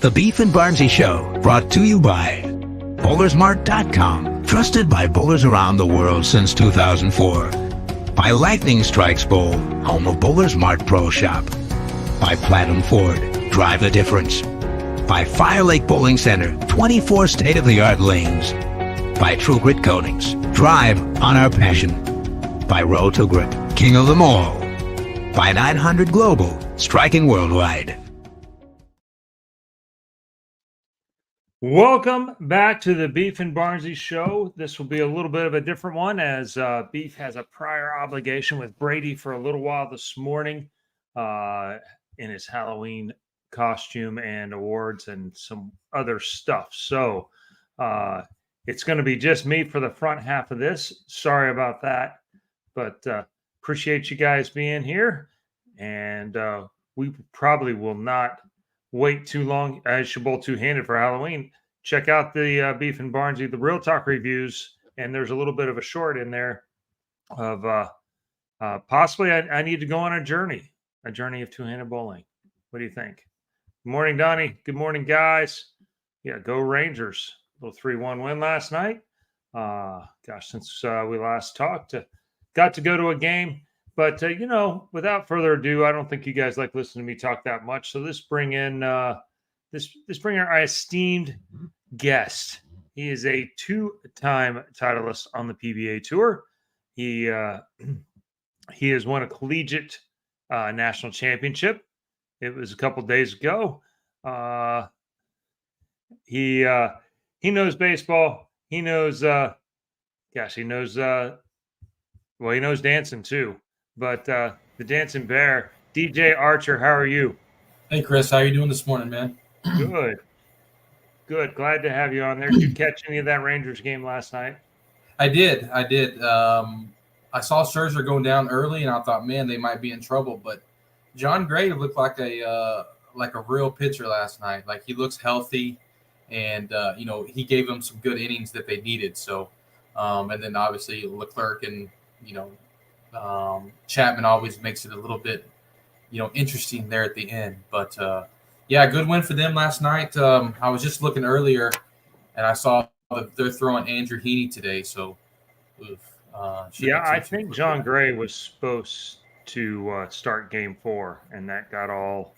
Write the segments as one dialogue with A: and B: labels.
A: The Beef and Barnzy Show, brought to you by Bowlersmart.com, trusted by bowlers around the world since 2004. By Lightning Strikes Bowl, home of Bowlers Mart Pro Shop. By Platinum Ford, drive the difference. By Fire Lake Bowling Center, 24 state-of-the-art lanes. By True Grit Coatings, drive on our passion. By Road to Grip, king of them all. By 900 Global, striking worldwide.
B: Welcome back to the Beef and Barnzy Show. This will be a little bit of a different one as Beef has a prior obligation with Brady for a little while this morning in his Halloween costume and awards and some other stuff. So it's going to be just me for the front half of this. Sorry about that, but appreciate you guys being here. And we probably will not wait too long as you're both two-handed for Halloween. Check out the Beef and Barnzy, the Real Talk reviews, and there's a little bit of a short in there of possibly I need to go on a journey of two-handed bowling. What do you think? Good morning, Donnie. Good morning, guys. Yeah, go Rangers. A little 3-1 win last night. Gosh, since we last talked, got to go to a game. But, without further ado, I don't think you guys like listening to me talk that much. So let's bring in our esteemed guest. He is a two-time titleist on the PBA Tour. He has won a collegiate national championship. It was a couple days ago. He knows baseball. He knows, he knows Dancin too. But the Dancin Bear, DJ Archer, how are you?
C: Hey, Chris. How are you doing this morning, man?
B: Good. Glad to have you on there. Did you catch any of that Rangers game last night?
C: I did. I saw Scherzer going down early, and I thought, man, they might be in trouble. But John Gray looked like a real pitcher last night. Like, he looks healthy, and he gave them some good innings that they needed. So, and then obviously Leclerc and Chapman always makes it a little bit, interesting there at the end. But good win for them last night. I was just looking earlier, and I saw that they're throwing Andrew Heaney today. So,
B: I think John Gray was supposed to start Game 4, and that got all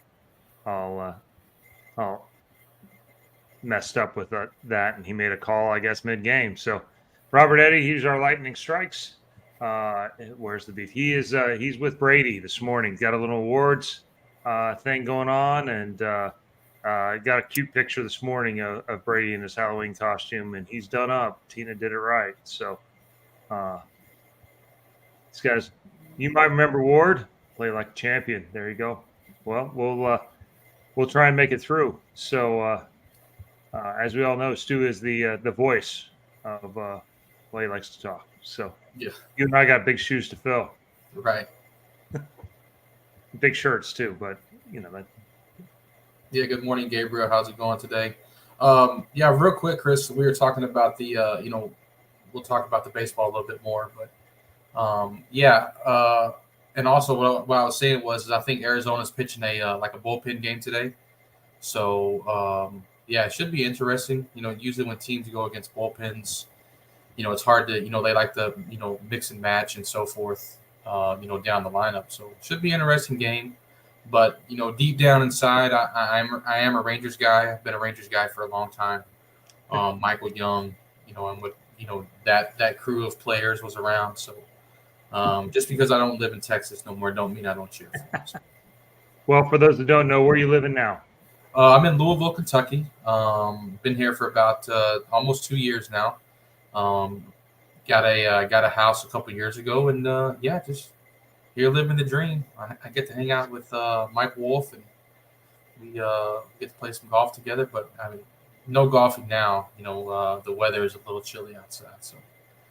B: messed up with that, and he made a call, I guess, mid-game. So, Robert Eddy, he's our Lightning Strikes. Where's the beef? He's with Brady this morning. Got a little awards thing going on, and got a cute picture this morning of Brady in his Halloween costume, and he's done up. Tina did it right. So these guys, you might remember Ward, play like a champion. There you go. Well, we'll try and make it through. So as we all know, Stu is the voice of he likes to talk. So
C: yeah,
B: you and I got big shoes to fill.
C: Right.
B: Big shirts too, but that.
C: Yeah. Good morning, Gabriel. How's it going today? Real quick, Chris. We were talking about the we'll talk about the baseball a little bit more, but and also what I was saying was I think Arizona's pitching a bullpen game today, so it should be interesting. Usually when teams go against bullpens, it's hard to, they like to, mix and match and so forth, down the lineup. So it should be an interesting game. But, deep down inside, I am a Rangers guy. I've been a Rangers guy for a long time. Michael Young, and with, that crew of players was around. So just because I don't live in Texas no more, don't mean I don't cheer for them. So.
B: Well, for those that don't know, where are you living now?
C: I'm in Louisville, Kentucky. Been here for about almost 2 years now. Got a house a couple years ago, and just here living the dream. I get to hang out with Mike Wolf, and we get to play some golf together. But I mean, no golfing now. The weather is a little chilly outside, so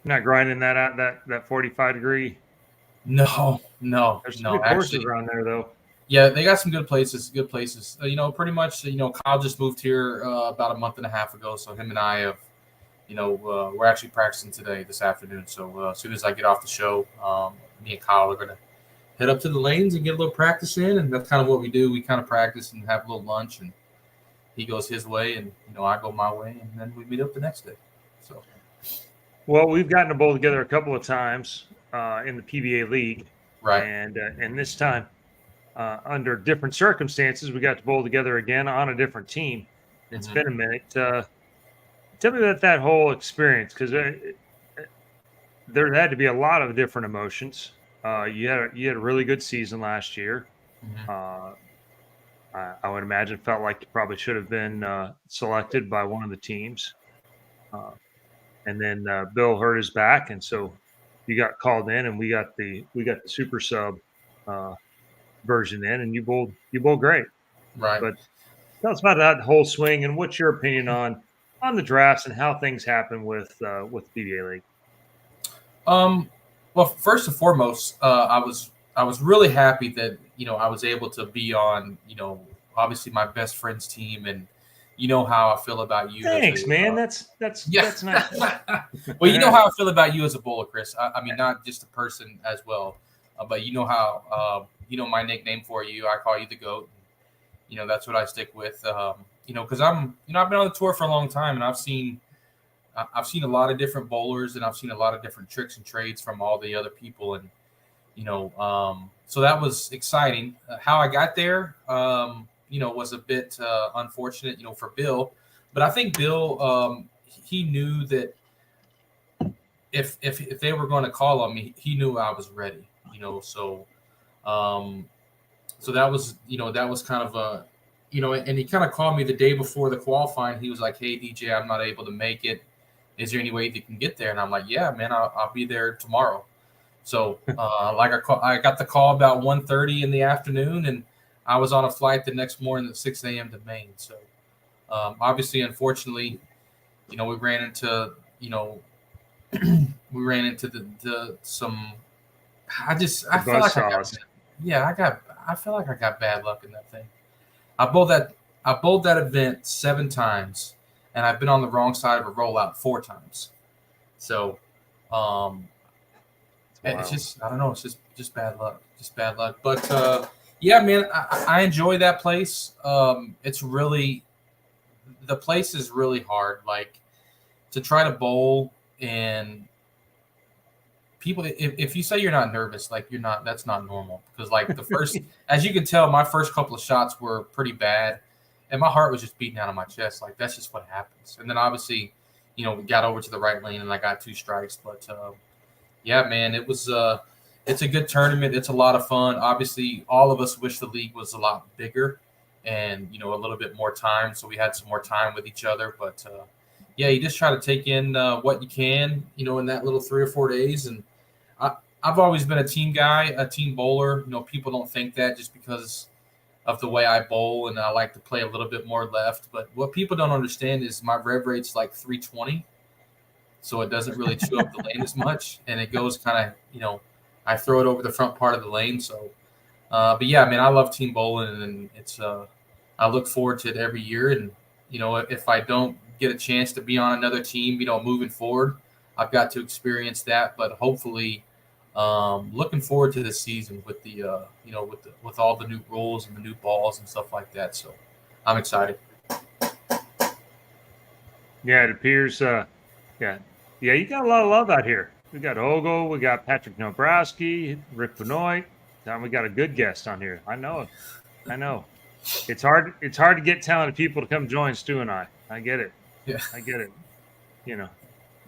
B: not grinding that out that 45 degree.
C: No.
B: There's some good courses around there though.
C: Yeah, they got some good places. Pretty much. Kyle just moved here about a month and a half ago, so him and I have. We're actually practicing this afternoon. So as soon as I get off the show, me and Kyle are going to head up to the lanes and get a little practice in. And that's kind of what we do. We kind of practice and have a little lunch and, he goes his way, and I go my way, and then we meet up the next day. So,
B: Well, we've gotten to bowl together a couple of times in the PBA league,
C: right.
B: and this time under different circumstances, we got to bowl together again on a different team. It's
C: Mhm.
B: been a minute. Tell me about that whole experience, because there had to be a lot of different emotions. You had a really good season last year.
C: Mhm.
B: Uh, I would imagine felt like you probably should have been selected by one of the teams. Uh, and then Bill hurt his back, and so you got called in, and we got the super sub uh, version in, and you bowled great.
C: Right.
B: But tell us about that whole swing, and what's your opinion on the drafts and how things happen with the PBA league.
C: Um, well, first and foremost, I was really happy that I was able to be on obviously my best friend's team, and how I feel about you as
B: Thanks,
C: a
B: man. That's
C: yeah.
B: that's nice.
C: Well, you know how I feel about you as a bowler, Chris. I mean, not just a person as well, but you know how my nickname for you. I call you the GOAT. That's what I stick with. Because I've been on the tour for a long time, and I've seen a lot of different bowlers, and I've seen a lot of different tricks and trades from all the other people, and so that was exciting. How I got there, was a bit unfortunate, for Bill, but I think Bill, he knew that if they were going to call on me, he knew I was ready, um, so that was kind of a, and he kind of called me the day before the qualifying. He was like, "Hey, DJ, I'm not able to make it. Is there any way you can get there?" And I'm like, "Yeah, man, I'll be there tomorrow." So, I got the call about 1:30 in the afternoon, and I was on a flight the next morning at 6 a.m. to Maine. So, obviously, unfortunately, we ran into, some. I
B: The
C: feel
B: buzz
C: like I got,
B: saws.
C: yeah, I feel like I got bad luck in that thing. I bowled that, I bowled that event 7 times, and I've been on the wrong side of a rollout 4 times. So, um, it's
B: Wow.
C: just, I don't know. It's just bad luck, just bad luck. But yeah, man, I enjoy that place. The place is really hard. Like, to try to bowl, and people, if you say you're not nervous, like, you're not. That's not normal, because like the first, as you can tell, my first couple of shots were pretty bad, and my heart was just beating out of my chest. Like, that's just what happens. And then obviously, we got over to the right lane, and I got 2 strikes, but. Yeah, man, it's a good tournament. It's a lot of fun. Obviously, all of us wish the league was a lot bigger, and a little bit more time, so we had some more time with each other. But yeah, you just try to take in what you can, in that little 3 or 4 days. And I've always been a team guy, a team bowler. People don't think that just because of the way I bowl, and I like to play a little bit more left. But what people don't understand is my rev rate's like 320. So it doesn't really chew up the lane as much, and it goes kind of, I throw it over the front part of the lane. So, but yeah, man, I love team bowling, and I look forward to it every year. And if I don't get a chance to be on another team, moving forward, I've got to experience that. But hopefully, looking forward to the season with the, with all the new rules and the new balls and stuff like that. So, I'm excited.
B: Yeah, it appears. Yeah, you got a lot of love out here. We got Ogle, we got Patrick Nobrowski, Rick Benoit. Now we got a good guest on here. I know it. I know. It's hard to get talented people to come join Stu and I. I get it.
C: Yeah.
B: I get it.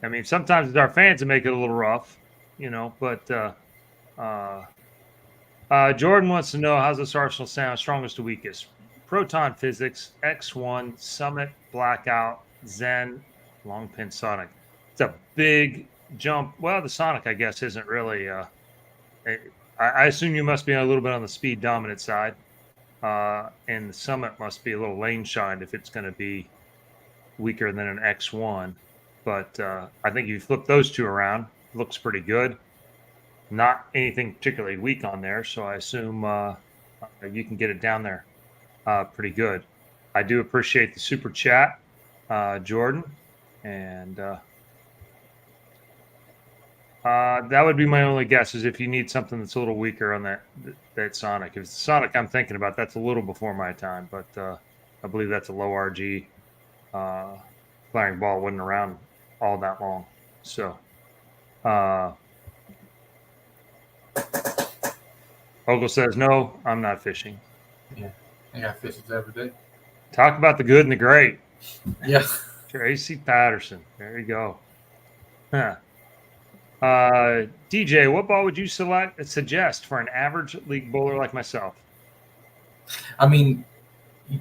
B: I mean, sometimes it's our fans that make it a little rough, but Jordan wants to know, how's this Arsenal sound, strongest to weakest? Proton Physics, X1, Summit, Blackout, Zen, Long Pin Sonic. It's a big jump. Well, the Sonic, I guess, isn't really. I assume you must be a little bit on the speed dominant side, and the Summit must be a little lane shined if it's going to be weaker than an X1. But I think if you flip those two around, it looks pretty good. Not anything particularly weak on there, so I assume you can get it down there pretty good. I do appreciate the super chat, Jordan, and that would be my only guess, is if you need something that's a little weaker on that Sonic. If it's Sonic I'm thinking about, that's a little before my time, but I believe that's a low RG flaring ball. Wasn't around all that long. So, Ogle says, no, I'm not fishing.
C: Yeah, I got fishes every day.
B: Talk about the good and the great.
C: Yeah.
B: Tracy Patterson. There you go. Huh. DJ, what ball would you suggest for an average league bowler like myself?
C: I mean,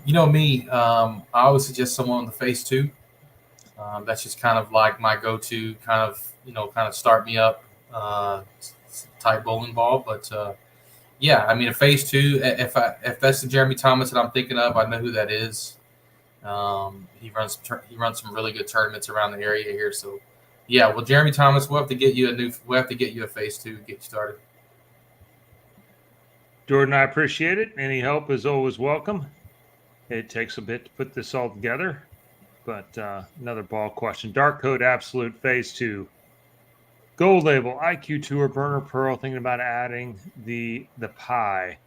C: you know me. I always suggest someone on the face two. That's just kind of like my go-to kind of start me up type bowling ball. But yeah, I mean a phase two. If that's the Jeremy Thomas that I'm thinking of, I know who that is. He runs some really good tournaments around the area here. So yeah, well Jeremy Thomas, we'll have to get you a phase two to get you started.
B: Jordan, I appreciate it. Any help is always welcome. It takes a bit to put this all together. But another ball question. Dark Code Absolute Phase 2. Gold label, IQ Tour, Burner Pearl, thinking about adding the pie.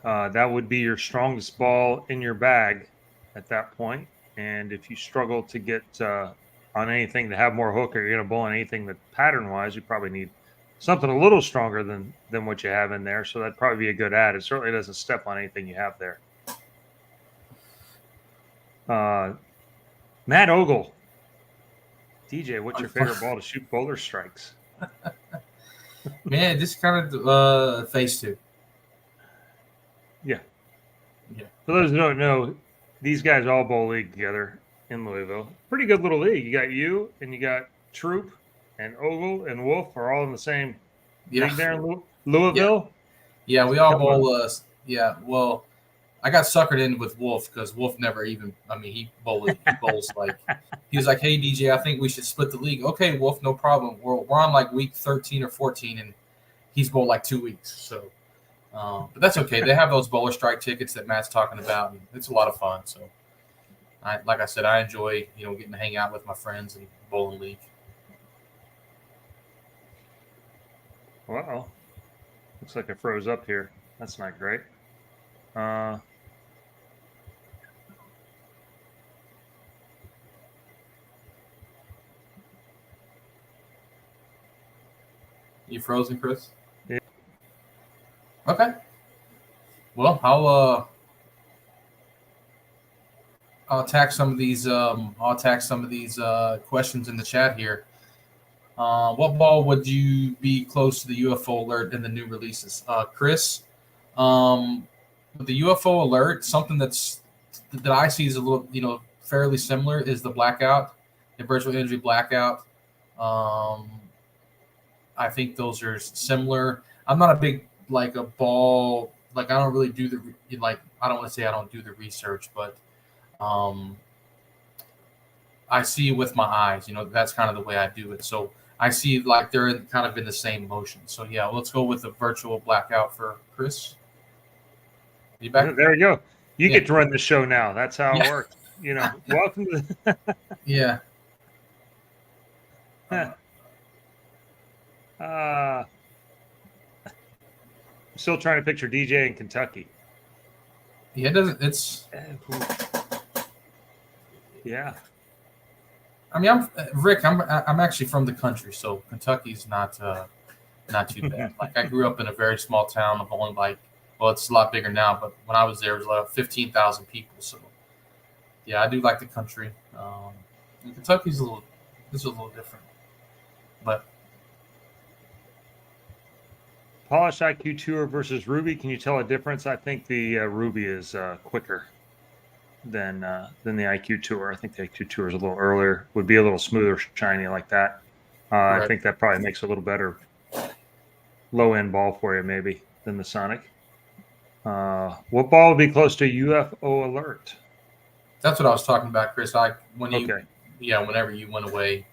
B: That would be your strongest ball in your bag at that point. And if you struggle to get on anything to have more hook, or you're going to bowl on anything that pattern-wise, you probably need something a little stronger than what you have in there. So that'd probably be a good add. It certainly doesn't step on anything you have there. Matt Ogle. DJ, what's your favorite ball to shoot bowler strikes?
C: Man, this kind of phase two.
B: Yeah.
C: Yeah.
B: For those who don't know, these guys all bowl league together in Louisville. Pretty good little league. You got you and you got Troop and Ogle and Wolf are all in the same league there in Louisville.
C: Yeah, we all bowl. Yeah, well, I got suckered in with Wolf because Wolf never even. I mean, he bowls like he was like, "Hey DJ, I think we should split the league." Okay, Wolf, no problem. We're on like week 13 or 14, and he's bowled like 2 weeks. So, but that's okay. They have those bowler strike tickets that Matt's talking about, and it's a lot of fun. So, like I said, I enjoy getting to hang out with my friends and bowling league.
B: Wow, looks like it froze up here. That's not great.
C: You frozen, Chris?
B: Yeah.
C: Okay. Well, I'll attack some of these. Questions in the chat here. What ball would you be close to the UFO alert in the new releases, Chris? With the UFO alert, something that I see is a little, fairly similar is the blackout, the virtual energy blackout. I think those are similar. I'm not a big a ball I don't really do I don't want to say I don't do the research, but I see with my eyes. That's kind of the way I do it. So I see they're kind of in the same motion. So yeah, let's go with the virtual blackout for Chris. You back?
B: There you go. You get to run the show now. That's how it works. Welcome to
C: Yeah.
B: I'm still trying to picture DJ in Kentucky.
C: Yeah, it's.
B: Yeah.
C: I mean, I'm actually from the country, so Kentucky's not too bad. I grew up in a very small town of only it's a lot bigger now, but when I was there, it was 15,000 people. So yeah, I do like the country. Kentucky's a little different, but.
B: Polish IQ Tour versus Ruby. Can you tell a difference? I think the Ruby is quicker than the IQ Tour. I think the IQ Tour is a little earlier, would be a little smoother, shiny like that. Right. I think that probably makes a little better low-end ball for you maybe than the Sonic. What ball would be close to UFO alert?
C: That's what I was talking about, Chris. Whenever you went away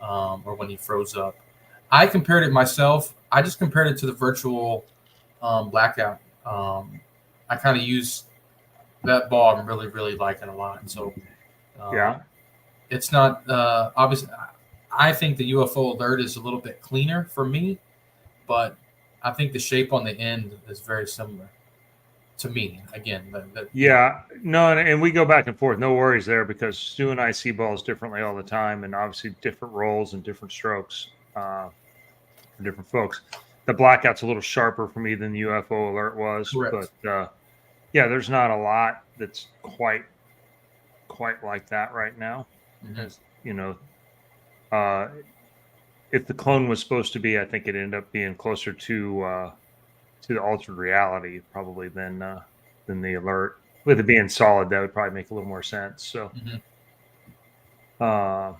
C: or when you froze up. I compared it myself. I just compared it to the virtual blackout. I kind of use that ball. I'm really, really liking a lot. So, it's not obviously. I think the UFO alert is a little bit cleaner for me, but I think the shape on the end is very similar. to me. Again,
B: yeah, no, and we go back and forth. No worries there, because Stu and I see balls differently all the time, and obviously different rolls and different strokes for different folks. The blackout's a little sharper for me than the UFO alert was,
C: correct.
B: but yeah, there's not a lot that's quite like that right now.
C: Mhm.
B: As you know, if the clone was supposed to be, I think it ended up being closer to the altered reality probably than the alert. With it being solid, that would probably make a little more sense. So,
C: Mhm.
B: uh,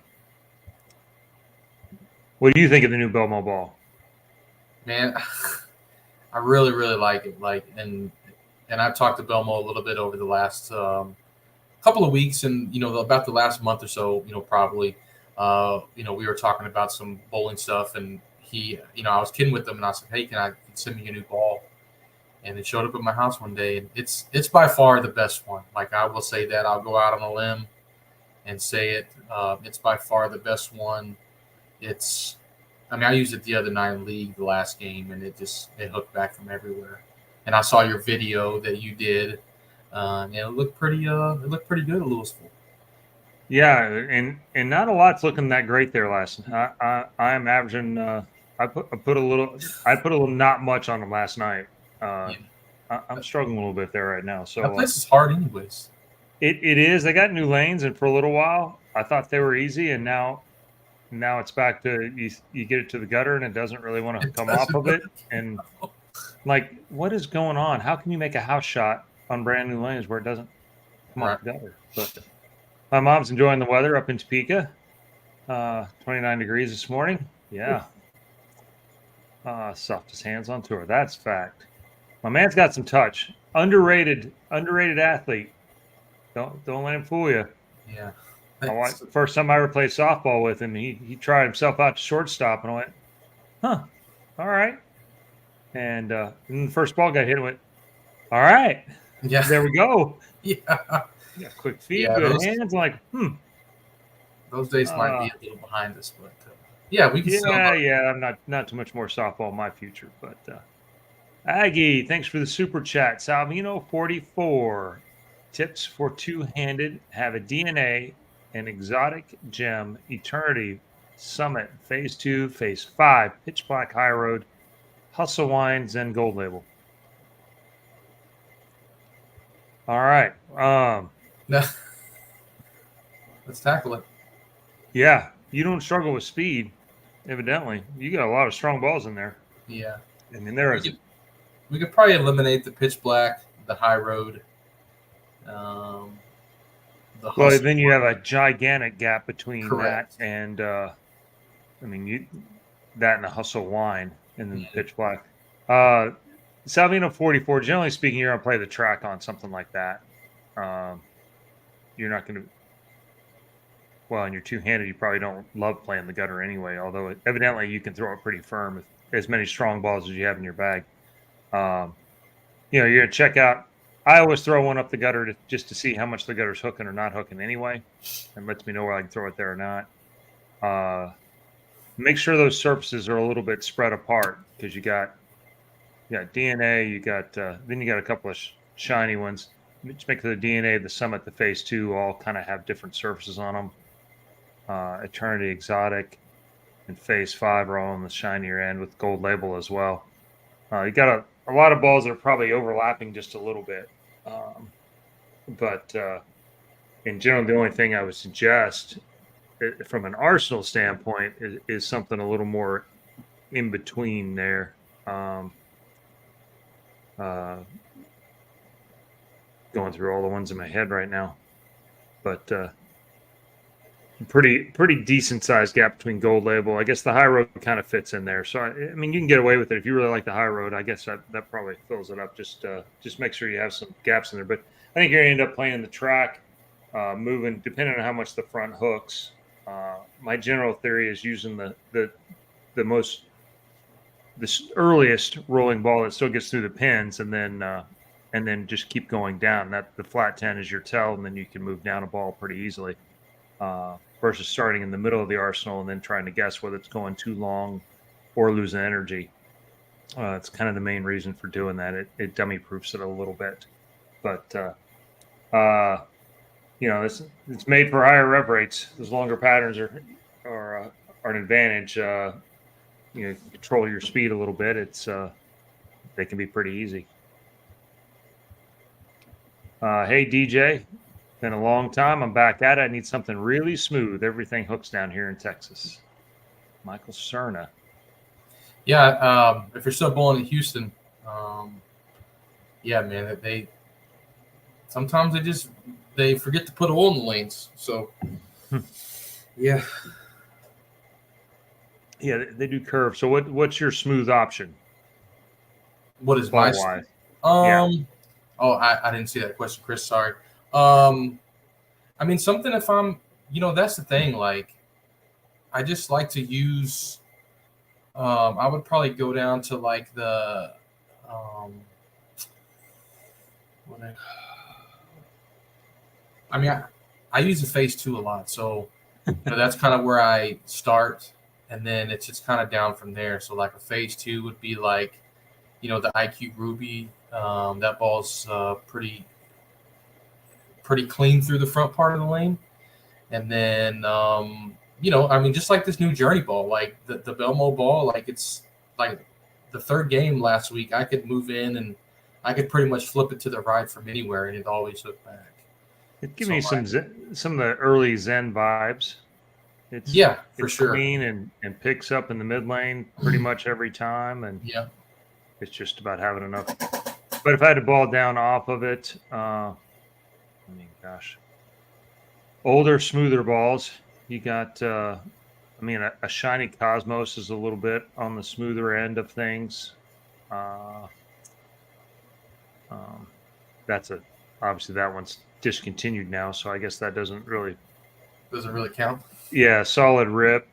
B: what do you think of the new Belmo ball?
C: Man, I really, really like it. And I've talked to Belmo a little bit over the last couple of weeks, and about the last month or so. Probably, we were talking about some bowling stuff, and I was kidding with him, and I said, "Hey, can I send me a new ball?" And it showed up at my house one day, and it's by far the best one. Like, I will say that. I'll go out on a limb and say it. It's by far the best one. I used it the other night in league, the last game, and it hooked back from everywhere. And I saw your video that you did, and it looked pretty good at Louisville.
B: Yeah, and not a lot's looking that great there last. I'm averaging. I put a little not much on them last night.
C: Yeah,
B: I'm struggling a little bit there right now.
C: that
B: So
C: place is hard, anyways.
B: it is. They got new lanes, and for a little while, I thought they were easy, and now it's back to you get it to the gutter, and it doesn't really want to
C: It
B: come off
C: doesn't
B: of
C: really.
B: it. And like, what is going on? How can you make a house shot on brand new lanes where it doesn't come off
C: Right.
B: the gutter? But my mom's enjoying the weather up in Topeka. 29 degrees this morning. Yeah. Softest hands on tour. That's fact. My man's got some touch. Underrated athlete. Don't let him fool you.
C: Yeah.
B: First time I ever played softball with him, he tried himself out to shortstop, and I went, huh, all right. And then the first ball got hit and went, all right,
C: Yeah.
B: there we go.
C: Yeah.
B: Yeah, quick feet,
C: Yeah.
B: good hands. I'm like,
C: Those days might be a little behind us, but yeah, we can still.
B: yeah. I'm not too much more softball in my future, but Aggie, thanks for the super chat. Salvino 44 tips for two-handed have a DNA, an exotic gem, eternity, summit, phase 2, phase 5, pitch black high road, hustle wines, and gold label. All right.
C: Let's tackle it.
B: Yeah, you don't struggle with speed, evidently. You got a lot of strong balls in there.
C: Yeah.
B: I mean, there is.
C: We could probably eliminate the pitch black, the high road, the
B: Well,
C: hustle.
B: then you have a gigantic gap between
C: Correct.
B: that and, that and the hustle wine, and then the pitch black. Salvino 44, generally speaking, you're going to play the track on something like that. You're not going to, well, in your two-handed, you probably don't love playing the gutter anyway, although evidently you can throw it pretty firm with as many strong balls as you have in your bag. You're going to check out. I always throw one up the gutter just to see how much the gutter's hooking or not hooking anyway, and lets me know where I can throw it there or not. Make sure those surfaces are a little bit spread apart, because you got DNA, then you got a couple of shiny ones. Just make the DNA, the summit, the phase 2 all kind of have different surfaces on them. Eternity, exotic, and phase 5 are all on the shinier end with gold label as well. You got a lot of balls that are probably overlapping just a little bit. But in general, the only thing I would suggest from an arsenal standpoint is something a little more in between there. Going through all the ones in my head right now, but pretty decent sized gap between gold label. I guess the high road kind of fits in there. So I mean, you can get away with it if you really like the high road. I guess that probably fills it up. Just make sure you have some gaps in there. But I think you're gonna end up playing the track, moving depending on how much the front hooks. My general theory is using the earliest rolling ball that still gets through the pins, and then just keep going down. That the flat 10 is your tell, and then you can move down a ball pretty easily. Versus starting in the middle of the arsenal and then trying to guess whether it's going too long or losing energy. It's kind of the main reason for doing that. It dummy proofs it a little bit, but it's made for higher rev rates. Those longer patterns are an advantage. Control your speed a little bit. They can be pretty easy. Hey DJ, been a long time. I'm back at it. I need something really smooth. Everything hooks down here in Texas. Michael Cerna.
C: Yeah, if you're still bowling in Houston, yeah, man, they sometimes they forget to put oil in the lanes. So, yeah,
B: Yeah, they do curve. So what's your smooth option?
C: what is my
B: Ball-wise?
C: Oh, I didn't see that question, Chris. Sorry. I mean, something if I'm, that's the thing. Like, I just like to use. I would probably go down to like the, what I mean, I use the phase 2 a lot, so that's kind of where I start, and then it's just kind of down from there. So like a phase 2 would be like, the IQ Ruby. That ball's pretty clean through the front part of the lane, and then I mean, just like this new Journey ball, like the Belmo ball, like it's like the third game last week, I could move in and I could pretty much flip it to the right from anywhere, and it always hooked back.
B: It gives me some of the early Zen vibes. It's
C: for sure.
B: Clean and picks up in the mid lane pretty much every time, and it's just about having enough. But if I had to ball down off of it, older, smoother balls. You got, a shiny Cosmos is a little bit on the smoother end of things. Obviously that one's discontinued now, so I guess that doesn't really
C: count.
B: Yeah, solid rip,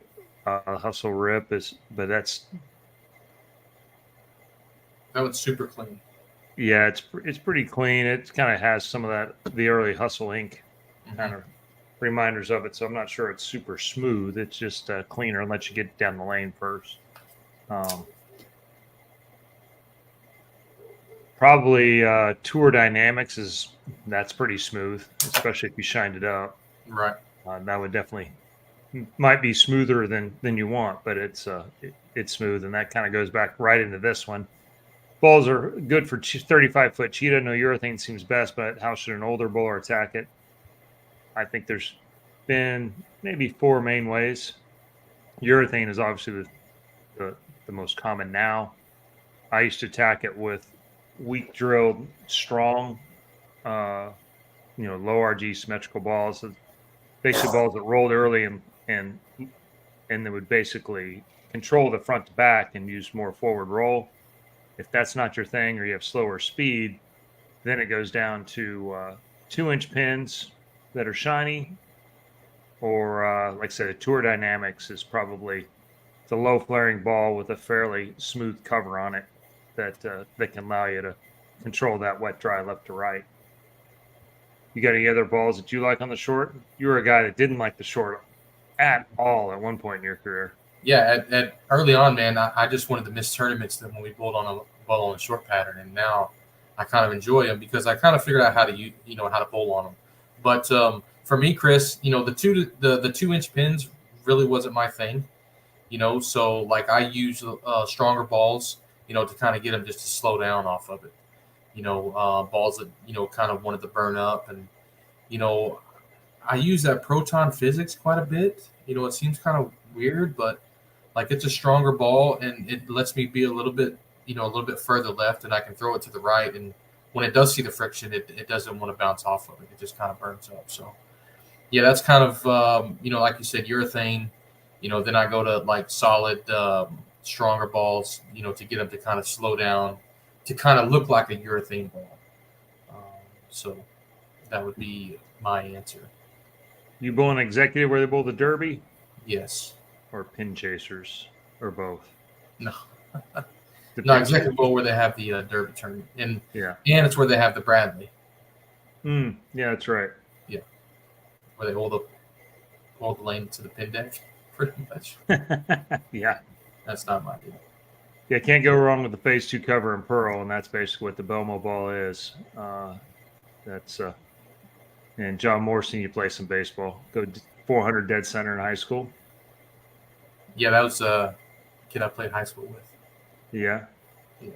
B: hustle rip but that
C: one's super clean.
B: Yeah, it's pretty clean. It kind of has some of the early Hustle Inc. kind of reminders of it. So I'm not sure it's super smooth. It's just cleaner and lets you get down the lane first. Probably Tour Dynamics that's pretty smooth, especially if you shined it up.
C: Right.
B: That would definitely might be smoother than you want, but it's smooth, and that kind of goes back right into this one. Balls are good for 35-foot cheetah. No urethane seems best, but how should an older bowler attack it? I think there's been maybe 4 main ways. Urethane is obviously the most common now. I used to attack it with weak drilled, strong, low RG symmetrical balls. Basically, balls that rolled early and they would basically control the front to back and use more forward roll. If that's not your thing or you have slower speed, then it goes down to 2-inch pins that are shiny, or like I said, a Tour Dynamics is probably the low flaring ball with a fairly smooth cover on it that can allow you to control that wet dry left to right. You got any other balls that you like on the short? You were a guy that didn't like the short at all at one point in your career.
C: Yeah, at early on, man, I just wanted to miss tournaments when we bowled on a ball on a short pattern, and now I kind of enjoy them because I kind of figured out how to how to bowl on them. But for me, Chris, the 2-inch pins really wasn't my thing. So like I use stronger balls, to kind of get them just to slow down off of it. Balls that kind of wanted to burn up, and I use that proton physics quite a bit. It seems kind of weird, but like it's a stronger ball and it lets me be a little bit further left, and I can throw it to the right. And when it does see the friction, it doesn't want to bounce off of it. It just kind of burns up. So yeah, that's kind of, like you said, urethane, then I go to like solid, stronger balls, to get them to kind of slow down, to kind of look like a urethane ball. So that would be my answer.
B: You bowl an executive where they bowl the derby?
C: Yes.
B: Or pin chasers, or both?
C: No. No, executive bowl where they have the derby tournament, and it's where they have the Bradley.
B: Yeah, that's right.
C: Yeah, where they hold the lane to the pin deck, pretty much.
B: Yeah,
C: that's not my deal.
B: Yeah, can't go wrong with the phase 2 cover in pearl, and that's basically what the Belmo ball is. And John Morrison, you play some baseball. Go 400 dead center in high school.
C: Yeah, that was a kid I played high school with.
B: Yeah.
C: Yeah.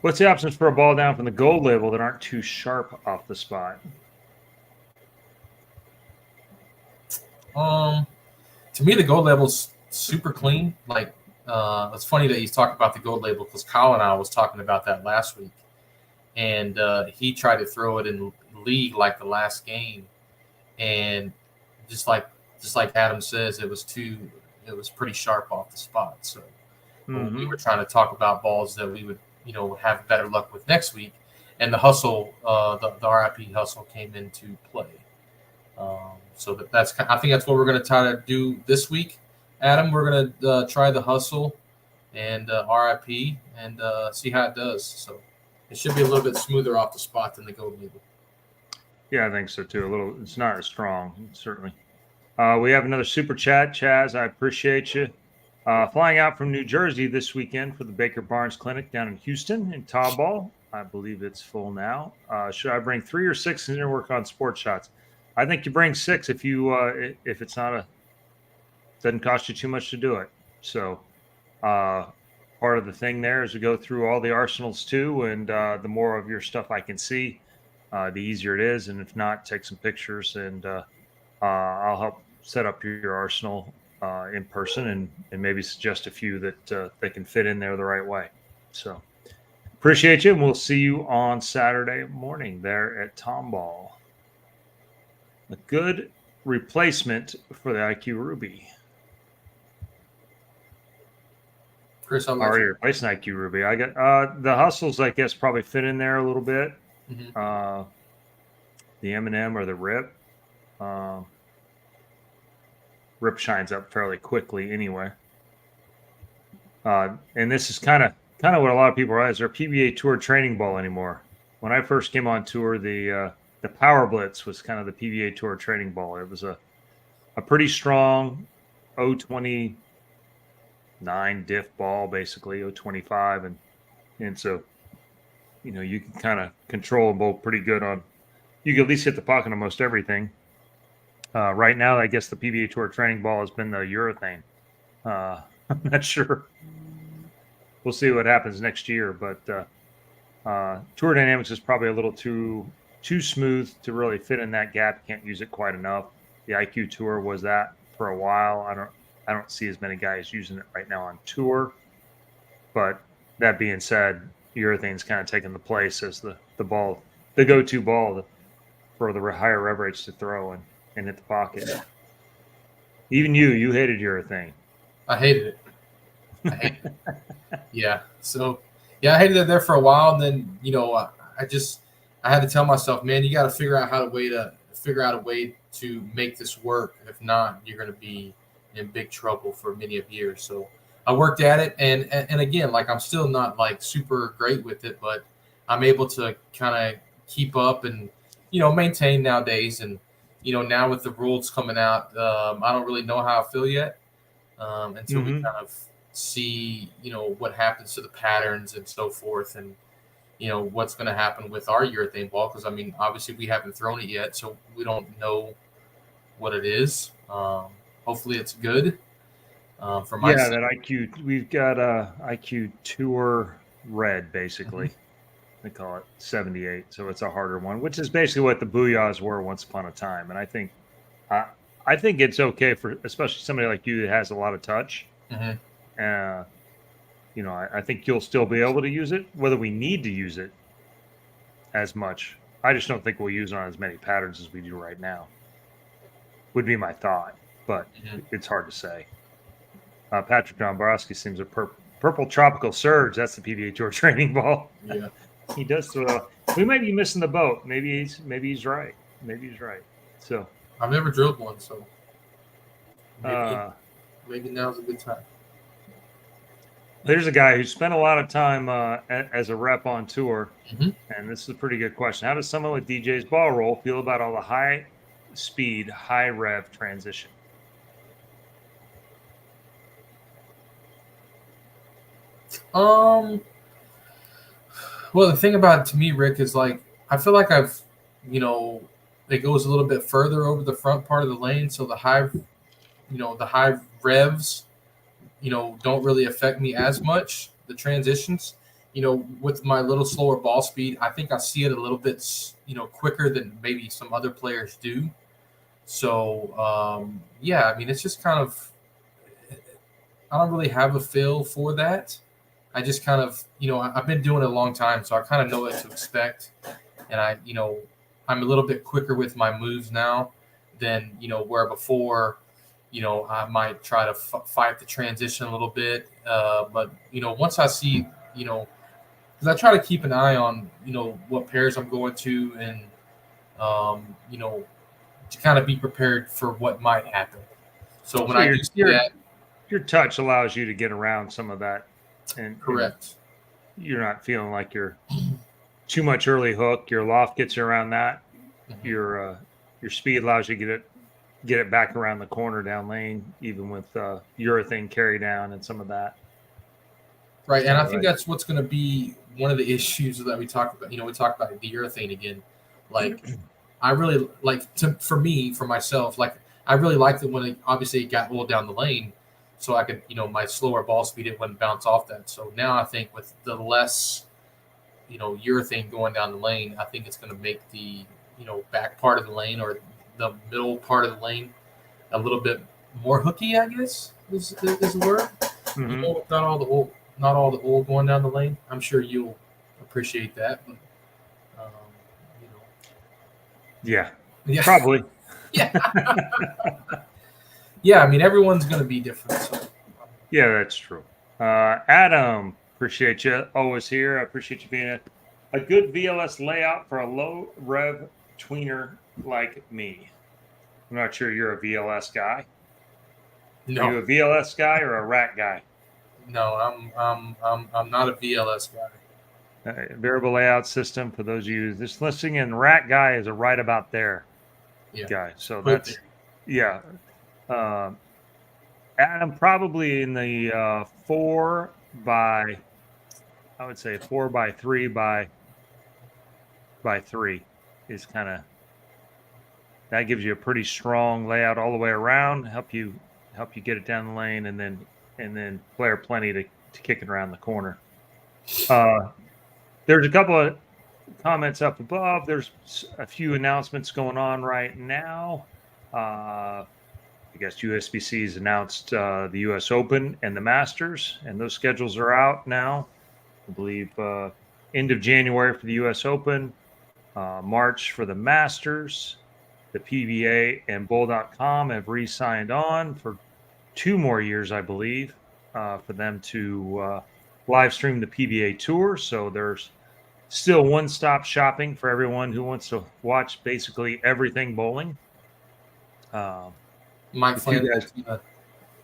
B: What's the options for a ball down from the gold label that aren't too sharp off the spot?
C: To me, the gold label's super clean. Like, it's funny that you talk about the gold label because Kyle and I was talking about that last week, and he tried to throw it in league like the last game, and just like Adam says, it was pretty sharp off the spot. So we were trying to talk about balls that we would have better luck with next week, and the hustle, the RIP hustle came into play. So I think that's what we're going to try to do this week. Adam, we're going to try the hustle and RIP and see how it does. So it should be a little bit smoother off the spot than the gold label.
B: Yeah, I think so too. It's not as strong, certainly. We have another super chat, Chaz. I appreciate you. Flying out from New Jersey this weekend for the Baker Barnes Clinic down in Houston in Tomball. I believe it's full now. Should I bring 3 or 6 and work on sports shots? I think you bring 6 if it's not doesn't cost you too much to do it. So part of the thing there is to go through all the arsenals too, and the more of your stuff I can see, the easier it is. And if not, take some pictures, and I'll help set up your arsenal in person, and maybe suggest a few that they can fit in there the right way. So appreciate you, and we'll see you on Saturday morning there at Tomball. A good replacement for the IQ Ruby.
C: Chris, I'm
B: already replacing IQ Ruby. I got the hustles, I guess, probably fit in there a little bit.
C: Mm-hmm.
B: The M&M or the Rip. Rip shines up fairly quickly anyway. And this is kind of what a lot of people are. Is there a PBA Tour training ball anymore? When I first came on tour, the Power Blitz was kind of the PBA Tour training ball. It was a pretty strong 029 diff ball, basically 025, and so you can kind of control them both pretty good on. You can at least hit the pocket on most everything. Right now, I guess the PBA Tour training ball has been the urethane. I'm not sure. We'll see what happens next year, but Tour Dynamics is probably a little too smooth to really fit in that gap. You can't use it quite enough. The IQ Tour was that for a while. I don't see as many guys using it right now on tour. But that being said, urethane's kind of taken the place as the go-to ball for the higher rev rates to throw and hit the pocket. Even you hated urethane.
C: I hated it. Yeah. So yeah, I hated it there for a while, and then I had to tell myself, man, you got to figure out a way to make this work. If not, you're going to be in big trouble for many of years. So I worked at it, and again, like, I'm still not like super great with it, but I'm able to kind of keep up and maintain nowadays. And now with the rules coming out, I don't really know how I feel yet until we kind of see what happens to the patterns and so forth, and what's going to happen with our urethane ball, because I mean, obviously we haven't thrown it yet, so we don't know what it is. Hopefully it's good. For my
B: that IQ, we've got IQ Tour Red, basically. They call it 78, so it's a harder one, which is basically what the Booyahs were once upon a time. And I think it's okay for especially somebody like you that has a lot of touch. I think you'll still be able to use it. Whether we need to use it as much, I just don't think we'll use it on as many patterns as we do right now. Would be my thought, but it's hard to say. Patrick Dombrowski seems a purple tropical surge. That's the PBA Tour training ball.
C: Yeah,
B: he does throw. We might be missing the boat. Maybe he's right. So
C: I've never drilled one, so maybe now's a good time.
B: There's a guy who spent a lot of time as a rep on tour, and this is a pretty good question. How does someone with DJ's ball roll feel about all the high speed, high rev transition?
C: Um, well, the thing about it to me, Rick, is like I feel like I've, you know, it goes a little bit further over the front part of the lane, so the high revs, don't really affect me as much. The transitions, with my little slower ball speed, I think I see it a little bit, quicker than maybe some other players do. So, yeah, I mean, it's just kind of, I don't really have a feel for that. I just kind of, I've been doing it a long time, so I kind of know what to expect. And I'm a little bit quicker with my moves now than, where before, I might try to fight the transition a little bit. But, once I see, because I try to keep an eye on, what pairs I'm going to and, to kind of be prepared for what might happen. So when
B: So
C: I do see that,
B: your touch allows you to get around some of that, and
C: correct.
B: you're not feeling like you're too much early hook. Your loft gets you around that.
C: Mhm.
B: Your speed allows you to get it back around the corner down lane, even with urethane carry down and some of that.
C: Right, and I think
B: Right.
C: that's what's going to be one of the issues that we talk about. We talk about the urethane again. Like, I really for myself, like I really liked it when obviously it got rolled down the lane, so I could, my slower ball speed, it wouldn't bounce off that. So now I think with the less, urethane going down the lane, I think it's going to make the, back part of the lane or the middle part of the lane a little bit more hooky, I guess is the word.
B: Mm-hmm.
C: Not all the oil going down the lane. I'm sure you'll appreciate that. But, um,
B: Yeah,
C: yeah,
B: probably.
C: yeah, yeah. I mean, everyone's going to be different. So.
B: Yeah, that's true. Adam, appreciate you always here. I appreciate you being a good VLS layout for a low rev tweener like me. I'm not sure you're a VLS guy. Are you
C: No,
B: a VLS guy or a rack guy?
C: no, I'm not a VLS guy.
B: Variable layout system for those of you just listening in. Rack guy is a right about there
C: Yeah,
B: guy. So
C: put
B: that's yeah. Adam probably in the 4 by, I would say 4 by 3 by 3 is kind of, that gives you a pretty strong layout all the way around. Help you get it down the lane, and then player plenty to kick it around the corner. There's a couple of comments up above. There's a few announcements going on right now. I guess USBC's announced the US Open and the Masters, and those schedules are out now. I believe end of January for the US Open, March for the Masters. The PBA and Bowl.com have re-signed on for 2 more years, I believe, for them to live stream the PBA Tour. So there's still one-stop shopping for everyone who wants to watch basically everything bowling.
C: Mike
B: The two
C: Flanagan.
B: guys.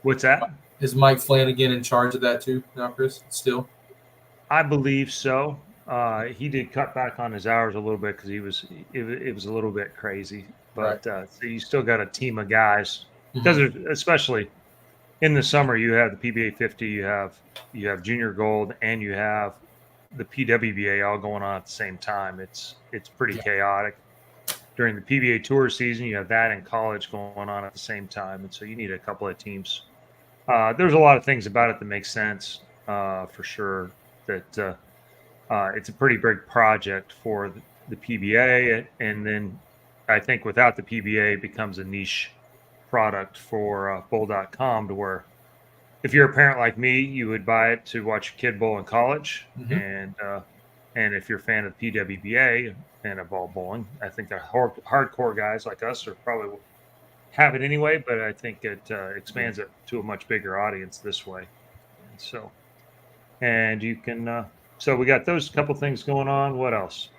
B: What's that?
C: Is Mike Flanagan in charge of that too now, Chris? Still?
B: I believe so. He did cut back on his hours a little bit because it was a little bit crazy. But so you still got a team of guys because especially in the summer you have the PBA 50, you have Junior Gold, and you have the PWBA all going on at the same time. It's pretty chaotic. During the PBA Tour season, you have that in college going on at the same time, and so you need a couple of teams. There's a lot of things about it that make sense for sure. That it's a pretty big project for the PBA, and then I think without the PBA, it becomes a niche product for Bowl.com, to where if you're a parent like me, you would buy it to watch your kid bowl in college, and if you're a fan of PWBA and of ball bowling, I think the hardcore guys like us are probably have it anyway, but I think it expands it to a much bigger audience this way. And so, and you can, so we got those couple things going on. What else?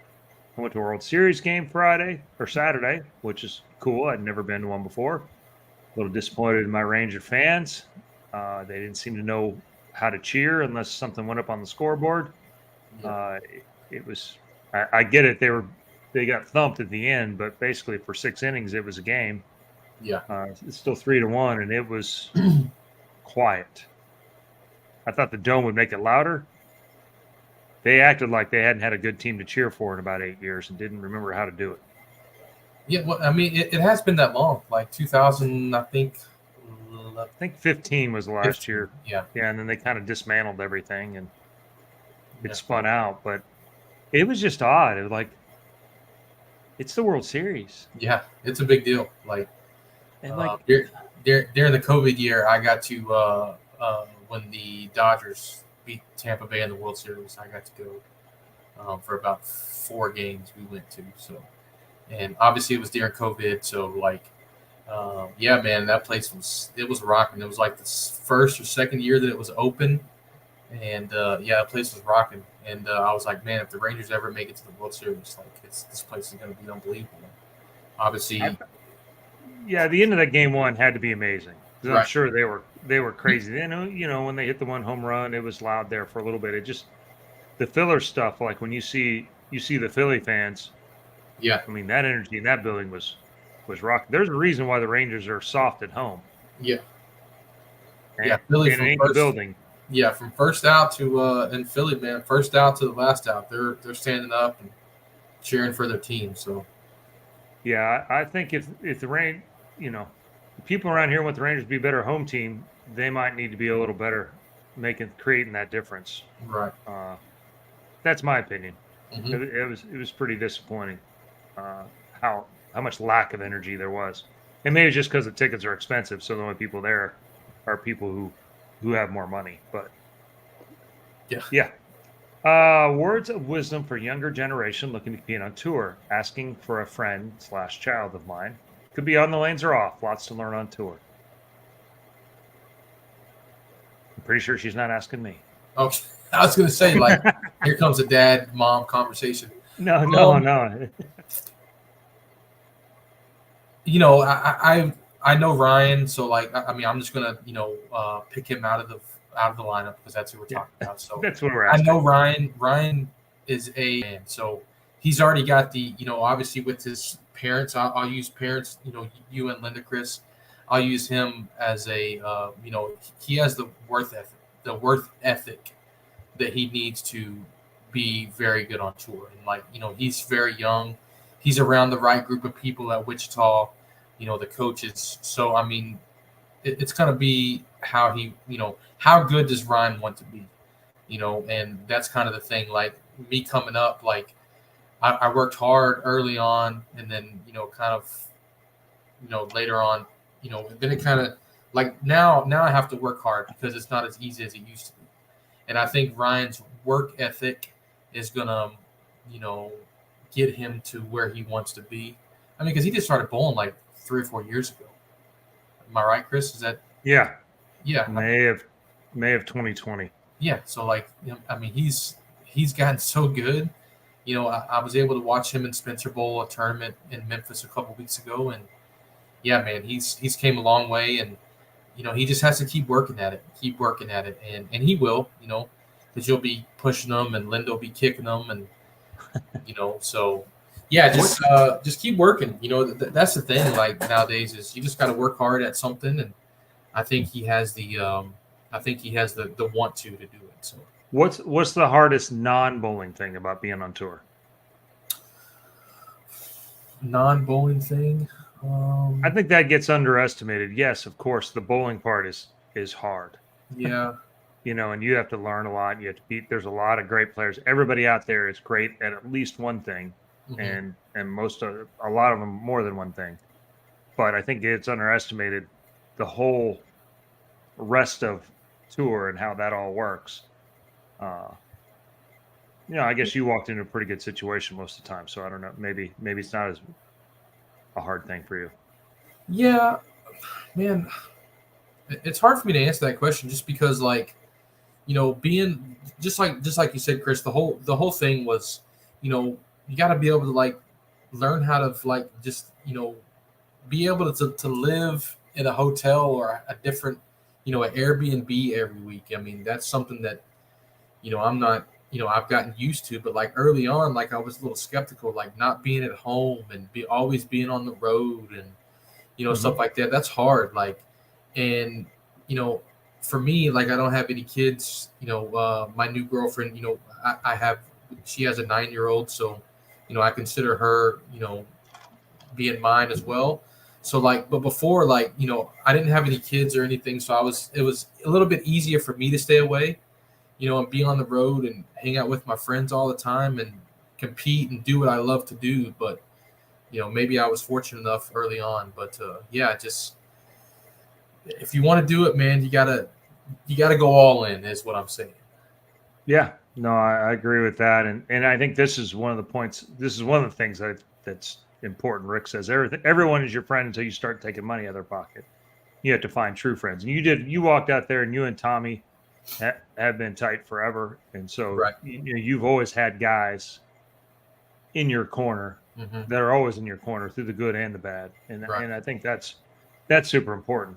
B: I went to a World Series game Friday or Saturday, which is cool. I'd never been to one before. A little disappointed in my Ranger fans. They didn't seem to know how to cheer unless something went up on the scoreboard. It was, I get it. They got thumped at the end, but basically for 6 innings, it was a game.
C: Yeah.
B: It's still 3-1, and it was quiet. I thought the dome would make it louder, they acted like they hadn't had a good team to cheer for in about 8 years and didn't remember how to do it.
C: Yeah, well, I mean, it has been that long, like 2000, I think.
B: I think 15 was the last
C: 15,
B: year.
C: yeah.
B: Yeah, and then they kind of dismantled everything and it
C: Yeah.
B: spun out. But it was just odd. It was like, it's the World Series.
C: Yeah, it's a big deal. Like,
B: And like,
C: during the COVID year, I got to when the Dodgers beat Tampa Bay in the World Series, I got to go for about 4 games we went to. So, and obviously it was during COVID, so like, yeah, man, that place was rocking. It was like the first or second year that it was open, and yeah, that place was rocking. And I was like, man, if the Rangers ever make it to the World Series, like, this place is going to be unbelievable. Obviously,
B: yeah, the end of that game 1 had to be amazing. Because I'm
C: Right.
B: sure they were crazy. They know, when they hit the 1 home run, it was loud there for a little bit. It just, the filler stuff, like when you see the Philly fans,
C: yeah,
B: I mean, that energy in that building was rocking. There's a reason why the Rangers are soft at home.
C: yeah,
B: And,
C: yeah. Philly
B: in
C: from
B: any
C: first,
B: building.
C: yeah, from first out to in Philly, man, first out to the last out, they're standing up and cheering for their team. So
B: Yeah, I think if the Rain, the people around here want the Rangers to be a better home team, they might need to be a little better, creating that difference.
C: right,
B: That's my opinion.
C: hmm
B: It was pretty disappointing how much lack of energy there was, and maybe it's just because the tickets are expensive, so the only people there are people who have more money. But
C: yeah.
B: Words of wisdom for younger generation looking to compete on tour. Asking for a friend / child of mine. Could be on the lanes or off. Lots to learn on tour. I'm pretty sure she's not asking me.
C: Oh, I was gonna say, like, here comes a dad-mom conversation.
B: No.
C: You know, I know Ryan, so like, I mean, I'm just gonna pick him out of the lineup because that's who we're talking about. So
B: That's what we're
C: I
B: asking.
C: know Ryan. Ryan is a man, so he's already got the obviously with his parents. I'll use parents. You and Linda, Chris. I'll use him as a he has the worth ethic that he needs to be very good on tour. And like he's very young. He's around the right group of people at Wichita. The coaches. So I mean, it's going to be how he how good does Ryan want to be. And that's kind of the thing. Like me coming up, like I worked hard early on, and then kind of later on, then it kind of like now I have to work hard because it's not as easy as it used to be. And I think Ryan's work ethic is gonna get him to where he wants to be. I mean, because he just started bowling like 3 or 4 years ago. Am I right, Chris? Is that
B: Yeah.
C: yeah?
B: May of 2020.
C: Yeah, so like I mean, he's gotten so good. I was able to watch him in Spencer Bowl, a tournament in Memphis a couple weeks ago, and yeah, man, he's came a long way, and he just has to keep working at it, and he will, because you'll be pushing them, and Linda will be kicking them, and so yeah, just keep working. That's the thing. Like nowadays, is you just got to work hard at something, and I think he has the want to do it. So
B: What's the hardest non-bowling thing about being on tour?
C: non-bowling thing.
B: I think that gets underestimated. Yes, of course, the bowling part is hard.
C: Yeah.
B: And you have to learn a lot. You have to beat. There's a lot of great players. Everybody out there is great at least one thing,
C: Mhm.
B: and a lot of them more than one thing. But I think it's underestimated the whole rest of tour and how that all works. I guess you walked into a pretty good situation most of the time, so I don't know. Maybe it's not as a hard thing for you.
C: Yeah, man, it's hard for me to answer that question just because, like, being just like you said, Chris, the whole thing was, you got to be able to like learn how to like just be able to live in a hotel or a different an Airbnb every week. I mean, that's something that I'm not I've gotten used to, but like early on, like I was a little skeptical, like not being at home and always being on the road and stuff like that. That's hard. Like, and for me, like I don't have any kids. My new girlfriend, she has a 9-year-old, so I consider her being mine as well. So but before, I didn't have any kids or anything, so it was a little bit easier for me to stay away, and be on the road and hang out with my friends all the time and compete and do what I love to do. But maybe I was fortunate enough early on. But just if you want to do it, man, you gotta go all in, is what I'm saying.
B: Yeah, no, I agree with that, and I think this is one of the points. This is one of the things that's important. Rick says everyone is your friend until you start taking money out of their pocket. You have to find true friends, and you walked out there, and you and Tommy have been tight forever, and so
C: Right.
B: You've always had guys in your corner that are always in your corner through the good and the bad, and I think that's super important.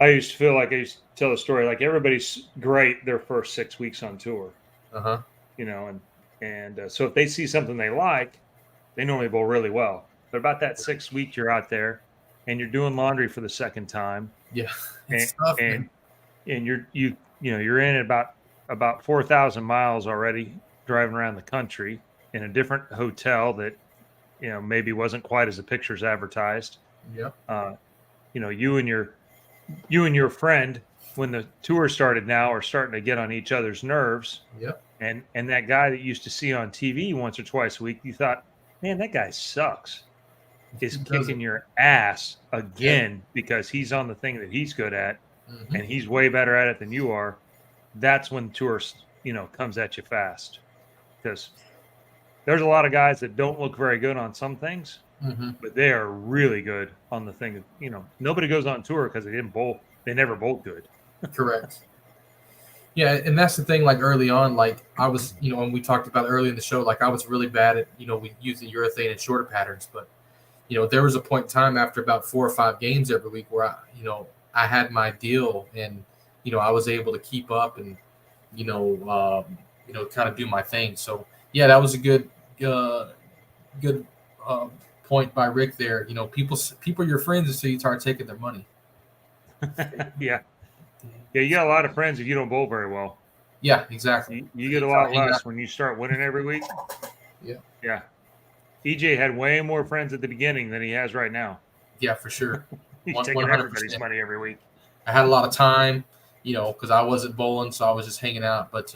B: I used to feel like I used to tell a story like everybody's great their first 6 weeks on tour, and so if they see something they like, they normally bowl really well. But about that 6th week, you're out there and you're doing laundry for the second time.
C: Yeah,
B: it's tough, and you're in about 4,000 miles already driving around the country in a different hotel that maybe wasn't quite as the pictures advertised.
C: Yeah.
B: You and your friend, when the tour started now, are starting to get on each other's nerves.
C: Yep.
B: And that guy that you used to see on TV once or twice a week, you thought, man, that guy sucks, is kicking your ass again because he's on the thing that he's good at, and he's way better at it than you are. That's when the tour, comes at you fast, because there's a lot of guys that don't look very good on some things. But they are really good on the thing that, nobody goes on tour because they didn't bowl. They never bowled good.
C: Correct. Yeah. And that's the thing, like early on, like I was, when we talked about early in the show, like I was really bad at, we use the urethane and shorter patterns. But, there was a point in time after about 4 or 5 games every week where I had my deal and, I was able to keep up and, kind of do my thing. So yeah, that was a good point by Rick there. People are your friends until you start taking their money.
B: Yeah, you got a lot of friends if you don't bowl very well.
C: Yeah, exactly.
B: You get a lot less when you start winning every week. Yeah. EJ had way more friends at the beginning than he has right now.
C: Yeah, for sure.
B: He's taking 100%. Everybody's money every week.
C: I had a lot of time, because I wasn't bowling, so I was just hanging out. But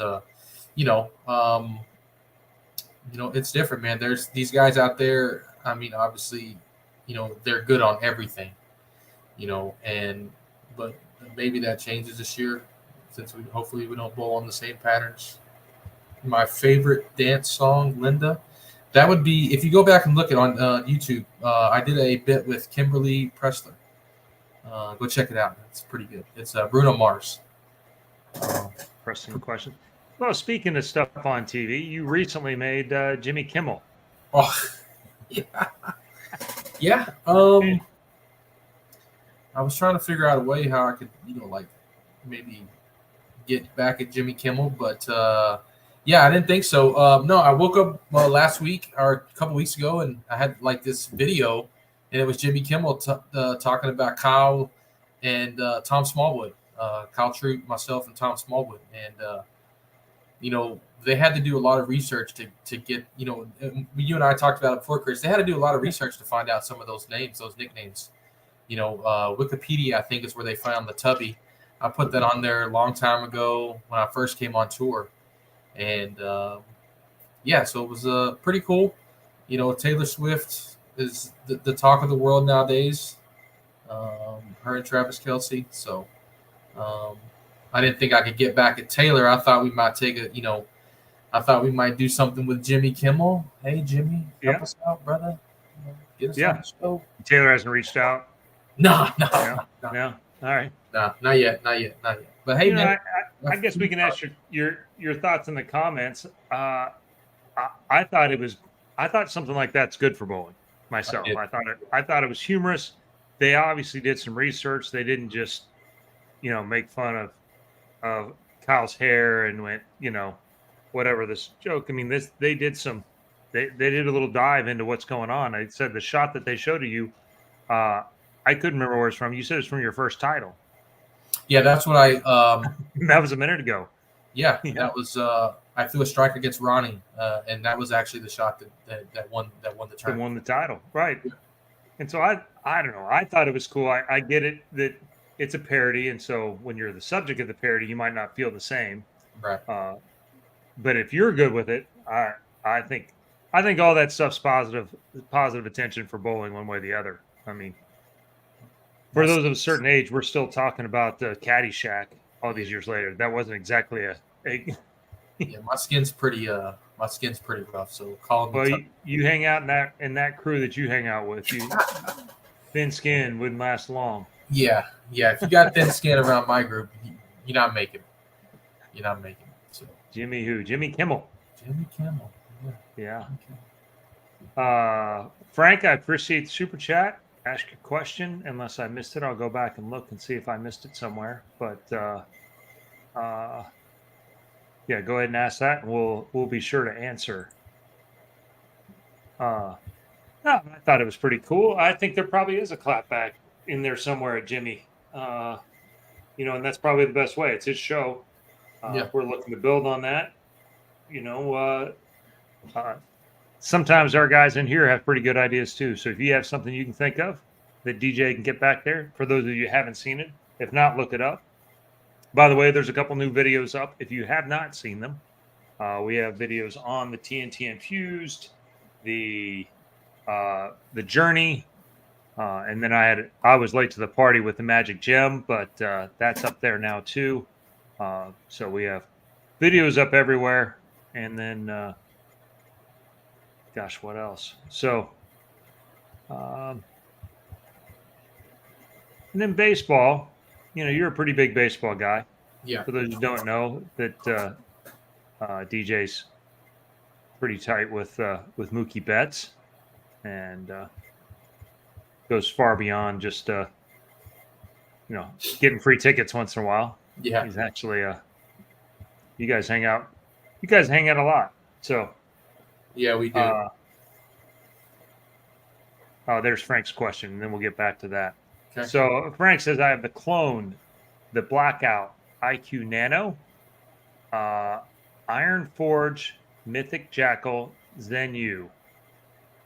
C: it's different, man. There's these guys out there. I mean, obviously, they're good on everything, but maybe that changes this year since hopefully we don't bowl on the same patterns. My favorite dance song, Linda, that would be, if you go back and look it on YouTube, I did a bit with Kimberly Pressler. Go check it out. It's pretty good. It's Bruno Mars.
B: Pressing question. Well, speaking of stuff on TV, you recently made Jimmie Kimmel.
C: Oh, yeah. I was trying to figure out a way how I could, maybe get back at Jimmie Kimmel, but I didn't think so. No, I woke up last week or a couple weeks ago, and I had this video, and it was Jimmie Kimmel talking about Kyle and Tom Smallwood, Kyle Troop, myself, and Tom Smallwood, and they had to do a lot of research to get, you and I talked about it before, Chris. They had to do a lot of research to find out some of those names, those nicknames. Wikipedia, I think, is where they found the Tubby. I put that on there a long time ago when I first came on tour. And, so it was pretty cool. Taylor Swift is the talk of the world nowadays, her and Travis Kelce. So I didn't think I could get back at Taylor. I thought we might I thought we might do something with Jimmie Kimmel. Hey, Jimmy, help us out, brother. Get us on the show.
B: Taylor hasn't reached out?
C: No.
B: All right.
C: No, not yet. But hey, man.
B: I guess we can ask your thoughts in the comments. I thought something like that's good for bowling myself. I thought it was humorous. They obviously did some research. They didn't just, make fun of Kyle's hair and went, whatever this joke. I mean, they did a little dive into what's going on. I said the shot that they showed to you, I couldn't remember where it's from. You said it's from your first title.
C: Yeah, that's what I.
B: That was a minute ago.
C: Yeah, that was. I threw a strike against Ronnie, and that was actually the shot that won the
B: That
C: tournament.
B: won the title, right? And so I don't know. I thought it was cool. I get it that it's a parody, and so when you're the subject of the parody, you might not feel the same.
C: Right.
B: But if you're good with it, I think all that stuff's positive attention for bowling one way or the other. I mean, for those of a certain age, we're still talking about Caddyshack all these years later. That wasn't exactly a
C: Yeah, my skin's pretty rough. So call me.
B: well, you hang out in that crew that you hang out with. You thin skin wouldn't last long.
C: Yeah. If you got thin skin around my group, you're not making it. You're not making it. So
B: Jimmy who? Jimmie Kimmel.
C: Jimmie Kimmel.
B: Yeah. Frank, I appreciate the super chat. Ask your question. Unless I missed it, I'll go back and look and see if I missed it somewhere. But yeah, go ahead and ask that, and we'll be sure to answer. No, I thought it was pretty cool. I think there probably is a clapback in there somewhere at Jimmy. And that's probably the best way. It's his show. We're looking to build on that. Sometimes our guys in here have pretty good ideas too. So if you have something you can think of that DJ can get back there, for those of you who haven't seen it, if not, look it up. By the way, there's a couple new videos up. If you have not seen them, we have videos on the TNT Infused, the Journey, and then I was late to the party with the Magic Gem, but that's up there now too. So we have videos up everywhere, and then gosh, what else? So, and then baseball. You're a pretty big baseball guy.
C: Yeah.
B: For those who don't know, that DJ's pretty tight with Mookie Betts, and goes far beyond just getting free tickets once in a while.
C: Yeah.
B: He's actually you guys hang out a lot. So
C: yeah, we do.
B: There's Frank's question, and then we'll get back to that.
C: Okay.
B: So Frank says, I have the clone, the Blackout IQ Nano, Iron Forge, Mythic Jackal, Zen U.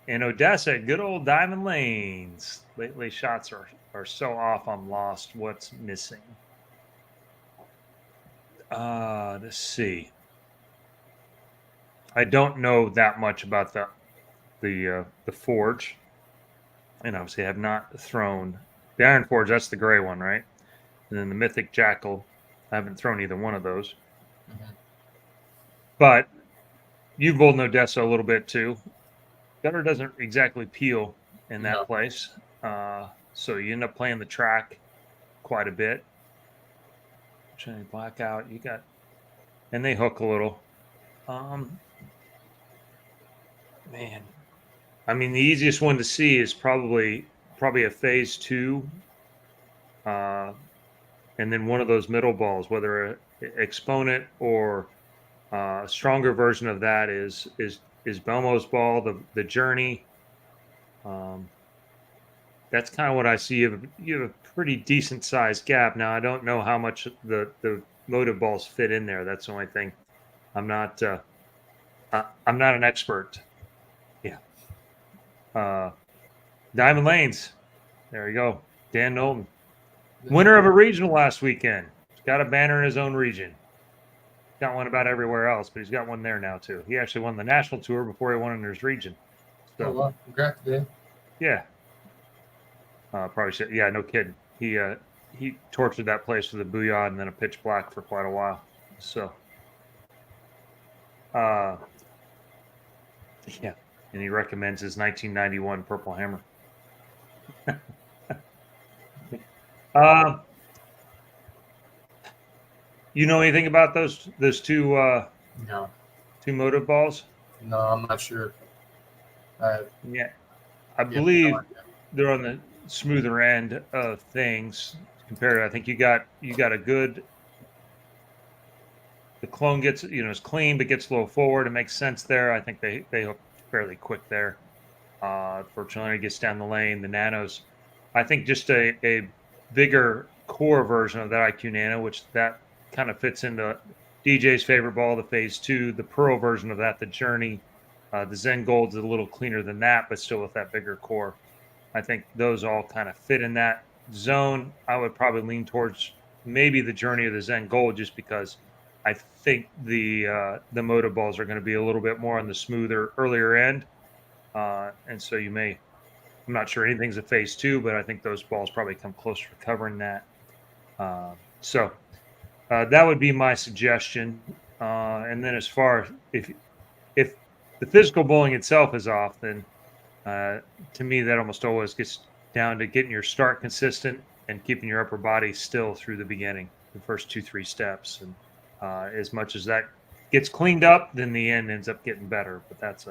B: In Odessa, good old Diamond Lanes. Lately, shots are so off, I'm lost. What's missing? Let's see. I don't know that much about the Forge, and obviously have not thrown the Iron Forge. That's the gray one, right? And then the Mythic Jackal. I haven't thrown either one of those.
C: Mm-hmm.
B: But you've bowled in Odessa a little bit too. Gutter doesn't exactly peel in that place, so you end up playing the track quite a bit. Trying to Blackout, and they hook a little. Man, I mean, the easiest one to see is probably a phase 2, and then one of those middle balls, whether a Exponent or a stronger version of that is Belmo's ball, the Journey. That's kind of what I see. You have a pretty decent sized gap. Now I don't know how much the motive balls fit in there. That's the only thing. I'm not an expert. Yeah. Diamond Lanes. There you go. Dan Knowlton, winner of a regional last weekend. He's got a banner in his own region. Got one about everywhere else, but he's got one there now too. He actually won the national tour before he won in his region. So,
C: oh, well, congrats, Dan.
B: Yeah. Probably should. Yeah, no kidding. He tortured that place with a bouillon and then a pitch black for quite a while. So, yeah, and he recommends his 1991 Purple Hammer. You know anything about those two
C: No.
B: two motive balls?
C: No, I'm not sure.
B: Yeah, I believe they're on the smoother end of things compared to. I think you got a good. The clone gets it's clean but gets a little forward. It makes sense there. I think they hook fairly quick there. Fortunately, it gets down the lane. The Nanos, I think just a bigger core version of that IQ Nano, which that kind of fits into DJ's favorite ball, the Phase 2, the Pearl version of that, the Journey. The Zen Gold's a little cleaner than that, but still with that bigger core. I think those all kind of fit in that zone. I would probably lean towards maybe the Journey or the Zen Gold, just because I think the Moto balls are going to be a little bit more on the smoother, earlier end. And so you may, I'm not sure anything's a Phase 2, but I think those balls probably come close to covering that. So that would be my suggestion. And then as far if the physical bowling itself is off, then to me that almost always gets down to getting your start consistent and keeping your upper body still through the beginning, the first 2-3 steps. And as much as that gets cleaned up, then the end ends up getting better. But that's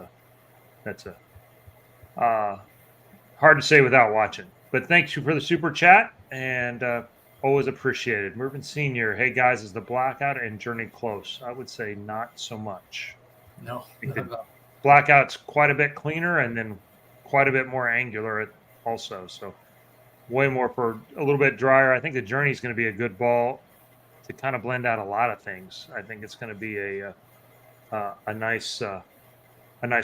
B: hard to say without watching. But thank you for the super chat, and always appreciated. Mervin Senior, hey guys, is the blackout and Journey close? I would say not so much.
C: No,
B: Blackout's quite a bit cleaner, and then quite a bit more angular also. So way more for a little bit drier. I think the Journey is going to be a good ball to kind of blend out a lot of things. I think it's going to be a nice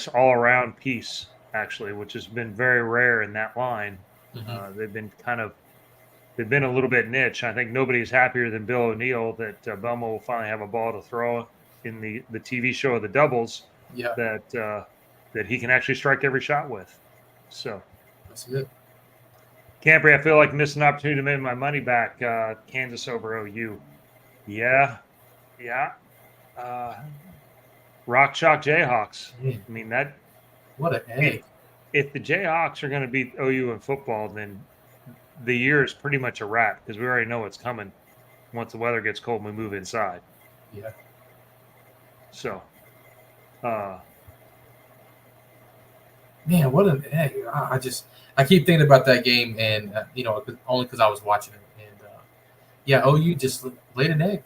B: all-around piece, actually, which has been very rare in that line.
C: Mm-hmm.
B: They've been a little bit niche. I think nobody's happier than Bill O'Neill that Belmo will finally have a ball to throw in the TV show of the doubles.
C: Yeah,
B: that he can actually strike every shot with. So
C: that's good.
B: Campry, I feel like missed an opportunity to make my money back. Kansas over OU. Yeah. Rock Chalk Jayhawks. I mean, that.
C: What an egg.
B: If the Jayhawks are going to beat OU in football, then the year is pretty much a wrap, because we already know what's coming once the weather gets cold and we move inside.
C: Yeah.
B: So,
C: man, what an egg. I keep thinking about that game, and only because I was watching it. And OU just laid an egg.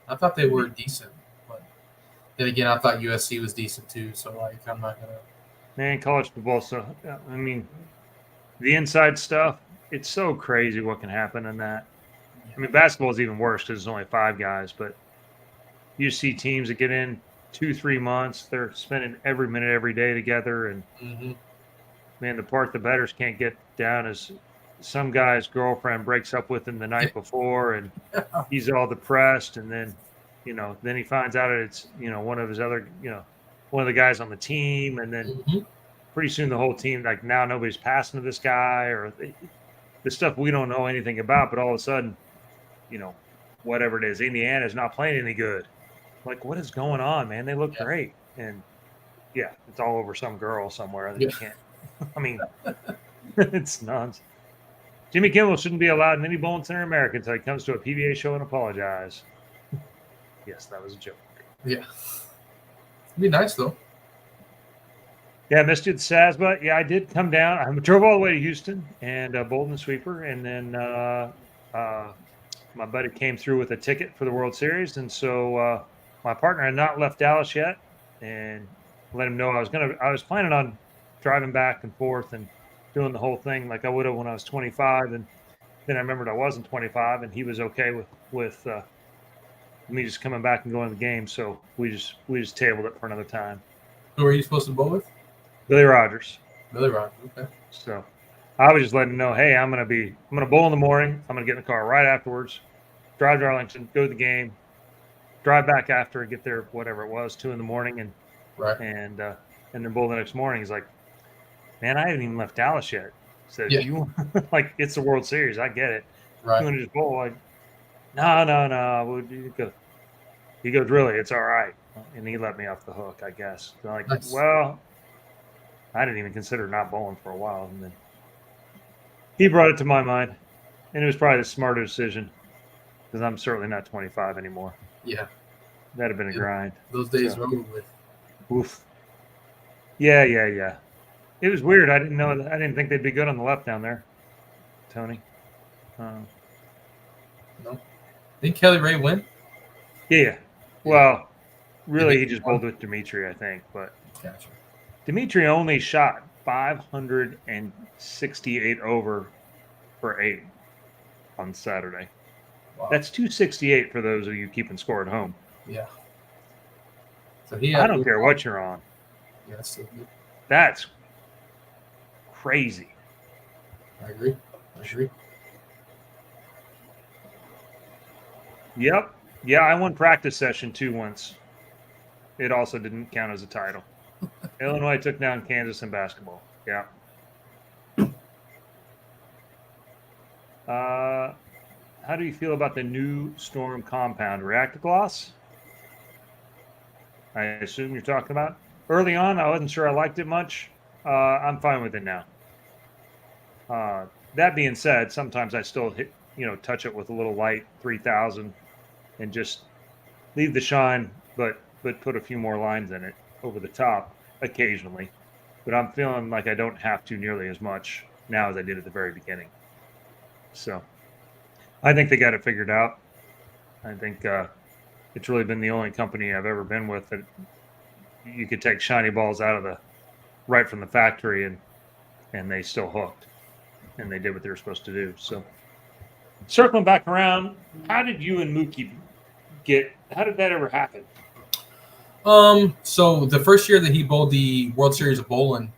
C: I thought they were decent, but then again, I thought USC was decent too. So I'm not gonna.
B: Man, college football. So I mean, the inside stuff. It's so crazy what can happen in that. I mean, basketball is even worse because there's only 5 guys. But you see teams that get in 2-3 months. They're spending every minute, every day together. And man, the part the bettors can't get down is some guy's girlfriend breaks up with him the night before, and he's all depressed. And then, then he finds out it's one of his other, one of the guys on the team, and then pretty soon the whole team, like, now nobody's passing to this guy, or the stuff we don't know anything about. But all of a sudden, whatever it is, Indiana's not playing any good. Like, what is going on, man? They look great. And yeah, it's all over some girl somewhere that you can't. I mean, it's nonsense. Jimmie Kimmel shouldn't be allowed in any bowling center in America until he comes to a PBA show and apologize. Yes, that was a joke.
C: Yeah. It'd be nice, though.
B: Yeah, I missed you at Sasba. Yeah, I did come down. I drove all the way to Houston and bowled in the sweeper. And then my buddy came through with a ticket for the World Series. And so my partner had not left Dallas yet, and let him know I was planning on driving back and forth and doing the whole thing like I would have when I was 25. And then I remembered I wasn't 25, and he was okay with me just coming back and going to the game. So we just tabled it for another time.
C: Who are you supposed to bowl with?
B: Billy Rogers.
C: Okay.
B: So I was just letting him know, hey, I'm gonna bowl in the morning. I'm gonna get in the car right afterwards, drive to Arlington, go to the game, drive back after, get there, whatever it was, 2 a.m, and then bowl the next morning. He's like, man, I haven't even left Dallas yet. Said, you like, it's the World Series, I get it.
C: Right.
B: You want to just bowl? Like, no. He goes, really? It's all right. And he let me off the hook, I guess. So like, nice. Well, I didn't even consider not bowling for a while, and then he brought it to my mind, and it was probably the smarter decision, because I'm certainly not 25 anymore.
C: Yeah,
B: that'd have been a grind.
C: Those days were over with.
B: Oof. Yeah. It was weird. I didn't think they'd be good on the left down there, Tony.
C: No. Didn't Kelly Ray win?
B: Yeah. Well, really, he just bowled with Dimitri, I think. But
C: gotcha.
B: Dimitri only shot 568 over for 8 on Saturday. Wow. That's 268 for those of you keeping score at home.
C: Yeah. So he
B: I
C: had
B: don't care what you're on.
C: Yeah, that's still good.
B: That's crazy.
C: I agree.
B: Yep. Yeah, I won practice session 2 once. It also didn't count as a title. Illinois took down Kansas in basketball. Yeah. How do you feel about the new Storm compound? Reactor gloss? I assume you're talking about. Early on, I wasn't sure I liked it much. I'm fine with it now. That being said, sometimes I still touch it with a little light 3000 and just leave the shine, but put a few more lines in it over the top occasionally. But I'm feeling like I don't have to nearly as much now as I did at the very beginning. So I think they got it figured out. I think it's really been the only company I've ever been with that you could take shiny balls out of right from the factory and they still hooked and they did what they were supposed to do. So circling back around, how did you and Mookie how did that ever happen?
C: So the first year that he bowled the World Series of Bowling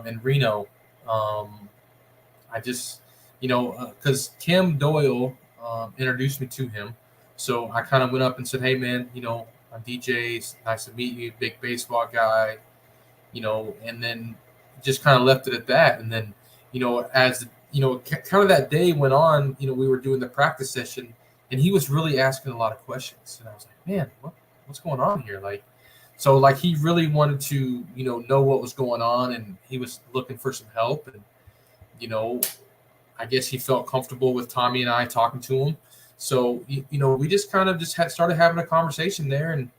C: in Reno, I just, because Kim Doyle introduced me to him. So I kind of went up and said, hey, man, I'm DJ. Nice to meet you, big baseball guy, and then just kind of left it at that. And then, as, kind of that day went on, we were doing the practice session and he was really asking a lot of questions. And I was like, man, what's going on here? So he really wanted to, know what was going on, and he was looking for some help. And, I guess he felt comfortable with Tommy and I talking to him. So, we just kind of started having a conversation there. And,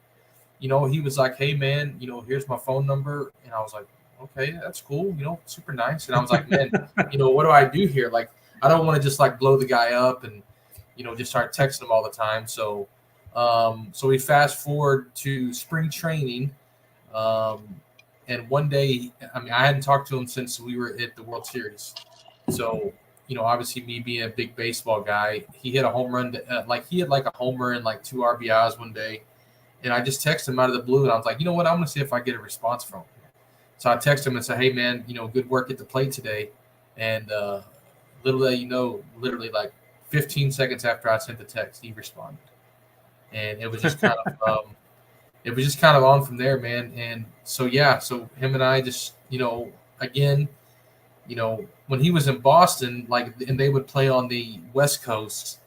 C: he was like, hey, man, here's my phone number. And I was like, okay, that's cool. Super nice. And I was like, man, what do I do here? I don't want to just blow the guy up and, just start texting him all the time. So, so we fast forward to spring training. And one day, I hadn't talked to him since we were at the World Series. So, obviously me being a big baseball guy, he hit a home run. He had a homer and 2 RBIs one day. And I just texted him out of the blue. And I was like, you know what? I'm going to see if I get a response from him. So I texted him and said, hey, man, good work at the plate today. And literally 15 seconds after I sent the text, he responded. And it was just kind of on from there, man. And so, yeah, so him and I just, again, when he was in Boston, and they would play on the West Coast,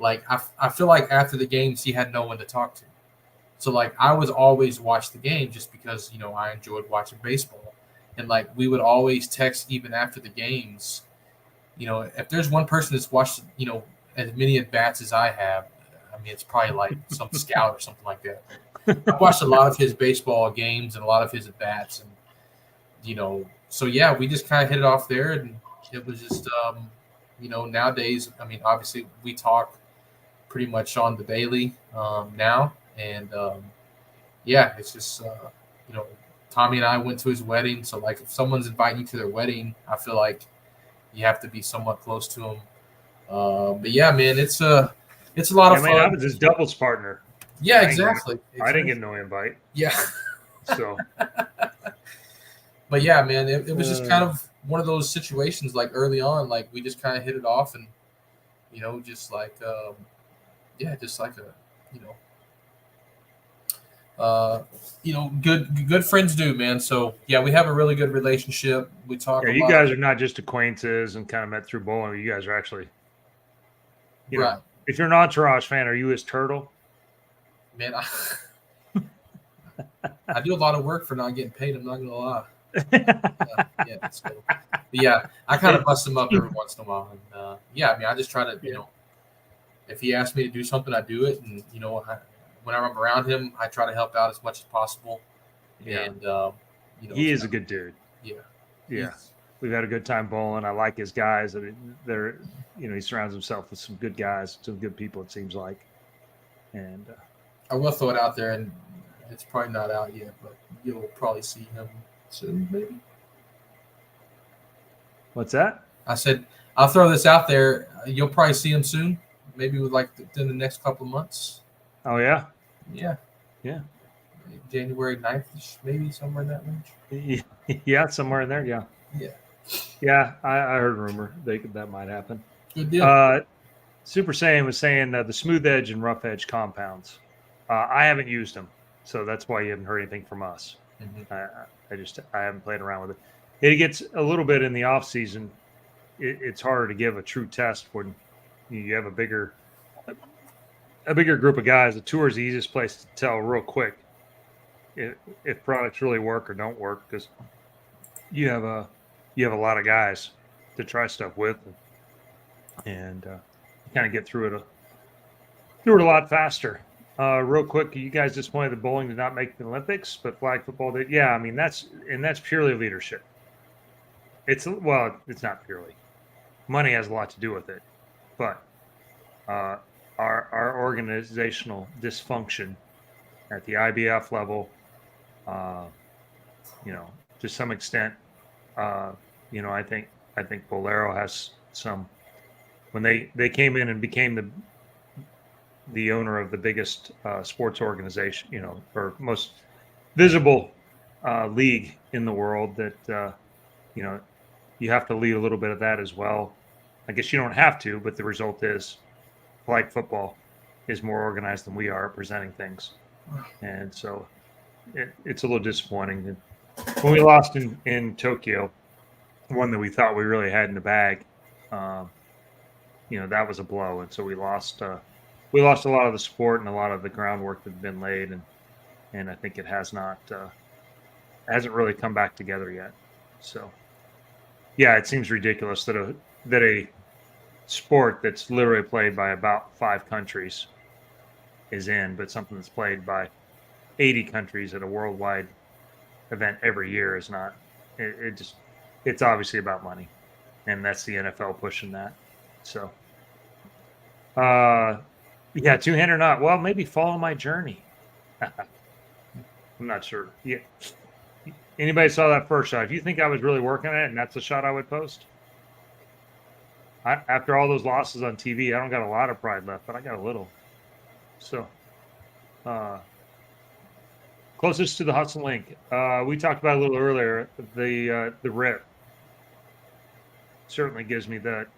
C: I feel like after the games, he had no one to talk to. So, I was always watch the game just because, I enjoyed watching baseball. And, we would always text even after the games. If there's one person that's watched, as many at-bats as I have, it's probably some scout or something like that. I've watched a lot of his baseball games and a lot of his at-bats. And, so, yeah, we just kind of hit it off there. And it was just, nowadays, obviously we talk pretty much on the daily now. And, yeah, it's just, Tommy and I went to his wedding. So, if someone's inviting you to their wedding, I feel like you have to be somewhat close to them. But, yeah, man, it's a lot of fun.
B: I was his doubles partner.
C: Yeah, exactly.
B: I didn't get no invite.
C: Yeah.
B: So.
C: But, yeah, man, it was just kind of one of those situations, early on, we just kind of hit it off and, just good friends do, man. So yeah, we have a really good relationship. We talk.
B: Yeah, you guys are not just acquaintances and kind of met through bowling. You guys are actually,
C: right.
B: If you're an Entourage fan, are you his turtle?
C: Man, I do a lot of work for not getting paid. I'm not gonna lie. Yeah, I kind of bust him up every once in a while. And I just try to, if he asks me to do something, I do it. And whenever I'm around him, I try to help out as much as possible.
B: Yeah.
C: And
B: he is a good dude. Yeah. We've had a good time bowling. I like his guys. They're he surrounds himself with some good guys, some good people. It seems like. And
C: I will throw it out there, and it's probably not out yet, but you'll probably see him soon, maybe.
B: What's that?
C: I said I'll throw this out there. You'll probably see him soon, maybe with in the next couple of months.
B: Oh yeah.
C: Yeah.
B: Yeah.
C: January 9th, maybe somewhere in that range.
B: Yeah, somewhere in there. Yeah.
C: Yeah.
B: Yeah, I heard a rumor that might happen.
C: Good deal.
B: Super Saiyan was saying the smooth edge and rough edge compounds. I haven't used them, so that's why you haven't heard anything from us.
C: Mhm.
B: I haven't played around with it. It gets a little bit in the off season. It's harder to give a true test when you have a bigger group of guys. The tour is the easiest place to tell real quick if products really work or don't work because you have a lot of guys to try stuff with, and you kind of get through it a lot faster. Real quick, you guys disappointed that bowling did not make the Olympics, but flag football did. Yeah, I mean that's purely leadership. It's not purely. Money has a lot to do with it, but our organizational dysfunction at the IBF level, to some extent, I think Bolero has some. When they came in and became the owner of the biggest sports organization, or most visible league in the world, that you have to lead a little bit of that as well. I guess you don't have to, but the result is flag football is more organized than we are at presenting things, and so it's a little disappointing. When we lost in Tokyo, one that we thought we really had in the bag, that was a blow, and so we lost a lot of the support and a lot of the groundwork that had been laid, and I think it hasn't really come back together yet. So yeah, it seems ridiculous that a sport that's literally played by about 5 countries is in, but something that's played by 80 countries at a worldwide event every year is not. It's obviously about money, and that's the NFL pushing that. So yeah, two-hand or not, well, maybe follow my journey. I'm not sure. Yeah, anybody saw that first shot? If you think I was really working on it and that's the shot I would post, after all those losses on TV, I don't got a lot of pride left, but I got a little. So closest to the Hudson Link, we talked about a little earlier, the rip certainly gives me that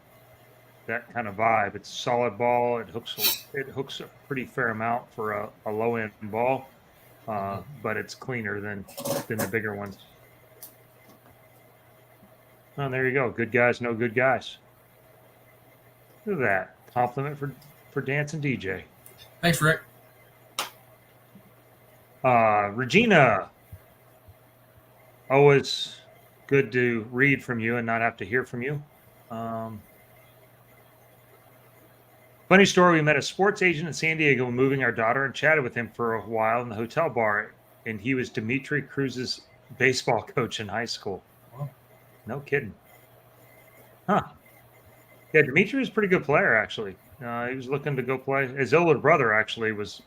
B: kind of vibe. It's a solid ball. It hooks a pretty fair amount for a low end ball, but it's cleaner than the bigger ones. Oh, there you go. Good guys, no good guys. Look at that compliment for Dancin DJ.
C: Thanks, Rick.
B: Regina, always good to read from you and not have to hear from you. Funny story, we met a sports agent in San Diego moving our daughter and chatted with him for a while in the hotel bar, and he was Dimitri Cruz's baseball coach in high school.
C: Wow.
B: No kidding. Huh. Yeah, Dimitri was a pretty good player, actually. He was looking to go play. His older brother actually was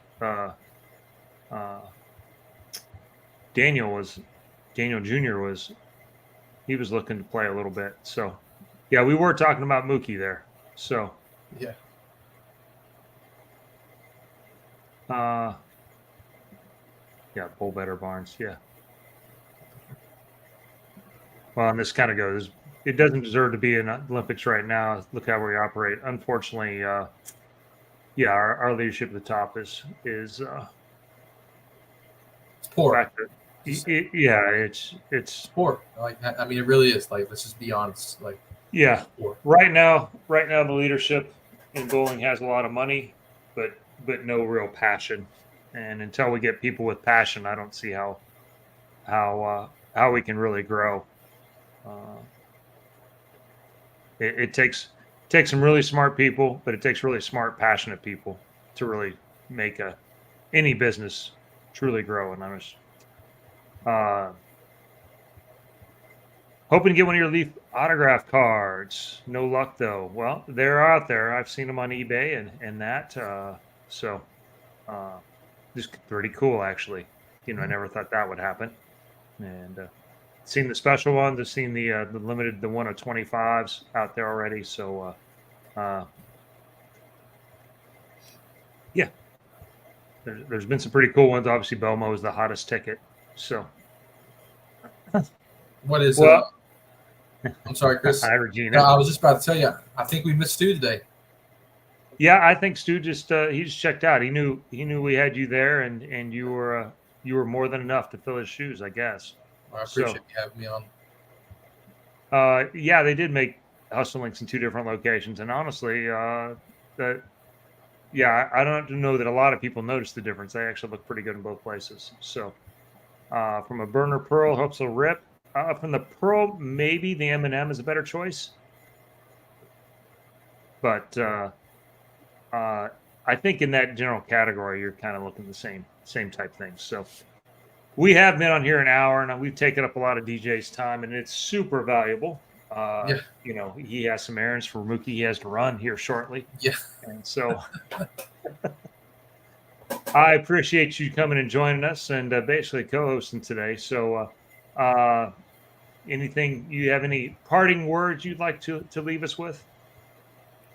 B: Daniel Jr. He was looking to play a little bit. So yeah, we were talking about Mookie there. So
C: yeah.
B: Yeah, Bull Better Barnes. Yeah. Well, and this kind of goes. It doesn't deserve to be in Olympics right now. Look how we operate. Unfortunately, yeah, our leadership at the top is
C: it's poor.
B: Yeah, it's
C: poor. Like, I mean, it really is. Like, let's just be honest. Like,
B: yeah, right now, the leadership in bowling has a lot of money, but no real passion. And until we get people with passion, I don't see how we can really grow. It takes some really smart people, but it takes really smart, passionate people to really make any business truly grow. And I'm just hoping to get one of your Leaf autograph cards. No luck though. Well, they're out there. I've seen them on eBay and that. So just pretty cool, actually. I never thought that would happen. And seen the special ones. I've seen the limited, the 1 of 25s out there already. So yeah. There's been some pretty cool ones. Obviously, Belmo is the hottest ticket. So,
C: What is
B: well,
C: I'm sorry, Chris.
B: hi,
C: No,
B: Regina.
C: I was just about to tell you. I think we missed Stu today.
B: Yeah, I think Stu just he just checked out. He knew we had you there, and you were more than enough to fill his shoes, I guess.
C: I
B: So,
C: appreciate you having me on.
B: yeah, they did make Hustle Links in 2 different locations, and honestly, that yeah, I don't know that a lot of people noticed the difference. They actually look pretty good in both places. So, from a burner pearl, hopes will rip. From the pearl, maybe the M&M is a better choice, but I think in that general category, you're kind of looking the same type things. So we have been on here an hour, and we've taken up a lot of DJ's time, and it's super valuable.
C: Yeah.
B: You know, he has some errands for Mookie he has to run here shortly.
C: Yeah.
B: And so I appreciate you coming and joining us and basically co-hosting today. So anything, you have any parting words you'd like to leave us with?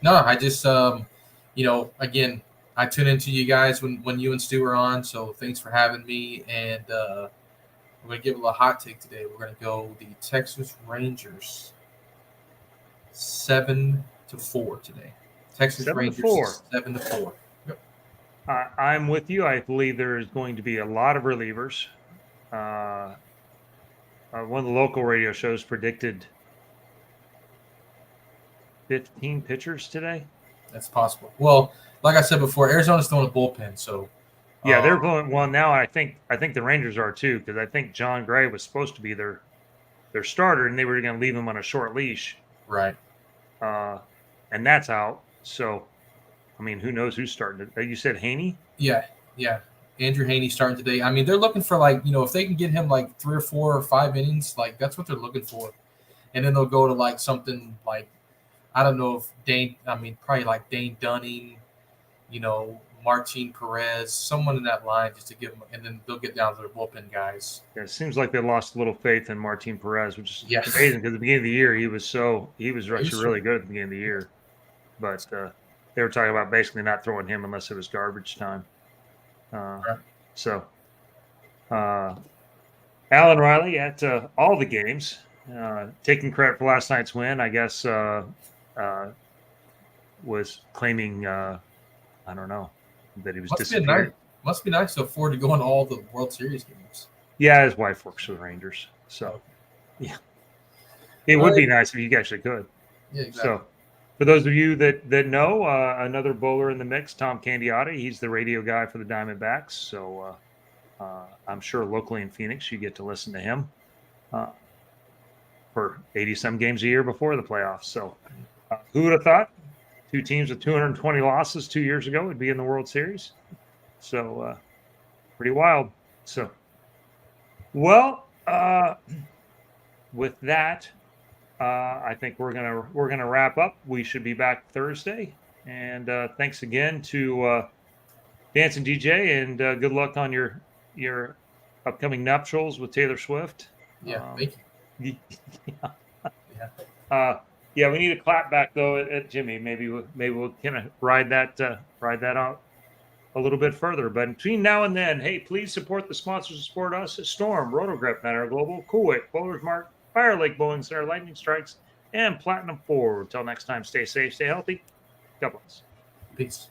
C: No, I just again, I tune into you guys when you and Stu are on. So thanks for having me. And we're gonna give a little hot take today. We're gonna go the Texas Rangers 7-4 today. Texas
B: 7-4.
C: Rangers 7-4. Yep.
B: I'm with you. I believe there is going to be a lot of relievers. One of the local radio shows predicted 15 pitchers today.
C: That's possible. Well, like I said before, Arizona's throwing a bullpen, so
B: yeah, they're going well now. I think the Rangers are too, because I think John Gray was supposed to be their starter, and they were going to leave him on a short leash.
C: Right.
B: And that's out. So, I mean, who knows who's starting? You said Haney?
C: Yeah. Andrew Haney starting today. I mean, they're looking for if they can get him like 3 or 4 or 5 innings, like that's what they're looking for. And then they'll go to like something like, I don't know if probably like Dane Dunning, Martin Perez, someone in that line just to give them, and then they'll get down to their bullpen guys.
B: Yeah, it seems like they lost a little faith in Martin Perez, which is amazing because at the beginning of the year he was actually really good at the beginning of the year. But they were talking about basically not throwing him unless it was garbage time.
C: Right.
B: So, Alan Riley at all the games, taking credit for last night's win, I guess, was claiming, I don't know, that he was disappeared.
C: Must be nice to afford to go on all the World Series games.
B: Yeah, his wife works for the Rangers. So, yeah. It would be nice if you actually could.
C: Yeah, exactly.
B: So, for those of you that know, another bowler in the mix, Tom Candiotti, he's the radio guy for the Diamondbacks. So I'm sure locally in Phoenix, you get to listen to him for 80-some games a year before the playoffs. So who would have thought 2 teams with 220 losses 2 years ago would be in the World Series? So pretty wild. So, well, with that, I think we're gonna wrap up. We should be back Thursday, and thanks again to Dancin DJ, and good luck on your upcoming nuptials with Taylor Swift.
C: Yeah, thank you.
B: Yeah, we need to clap back though at Jimmie. Maybe we'll kind of ride that out a little bit further. But between now and then, hey, please support the sponsors who support us: Storm, Rotogrip, Matter Global, Coolwick, Bowlers Mart, Fire Lake Bowling Center, Lightning Strikes, and Platinum Forward. Until next time, stay safe, stay healthy. God bless.
C: Peace.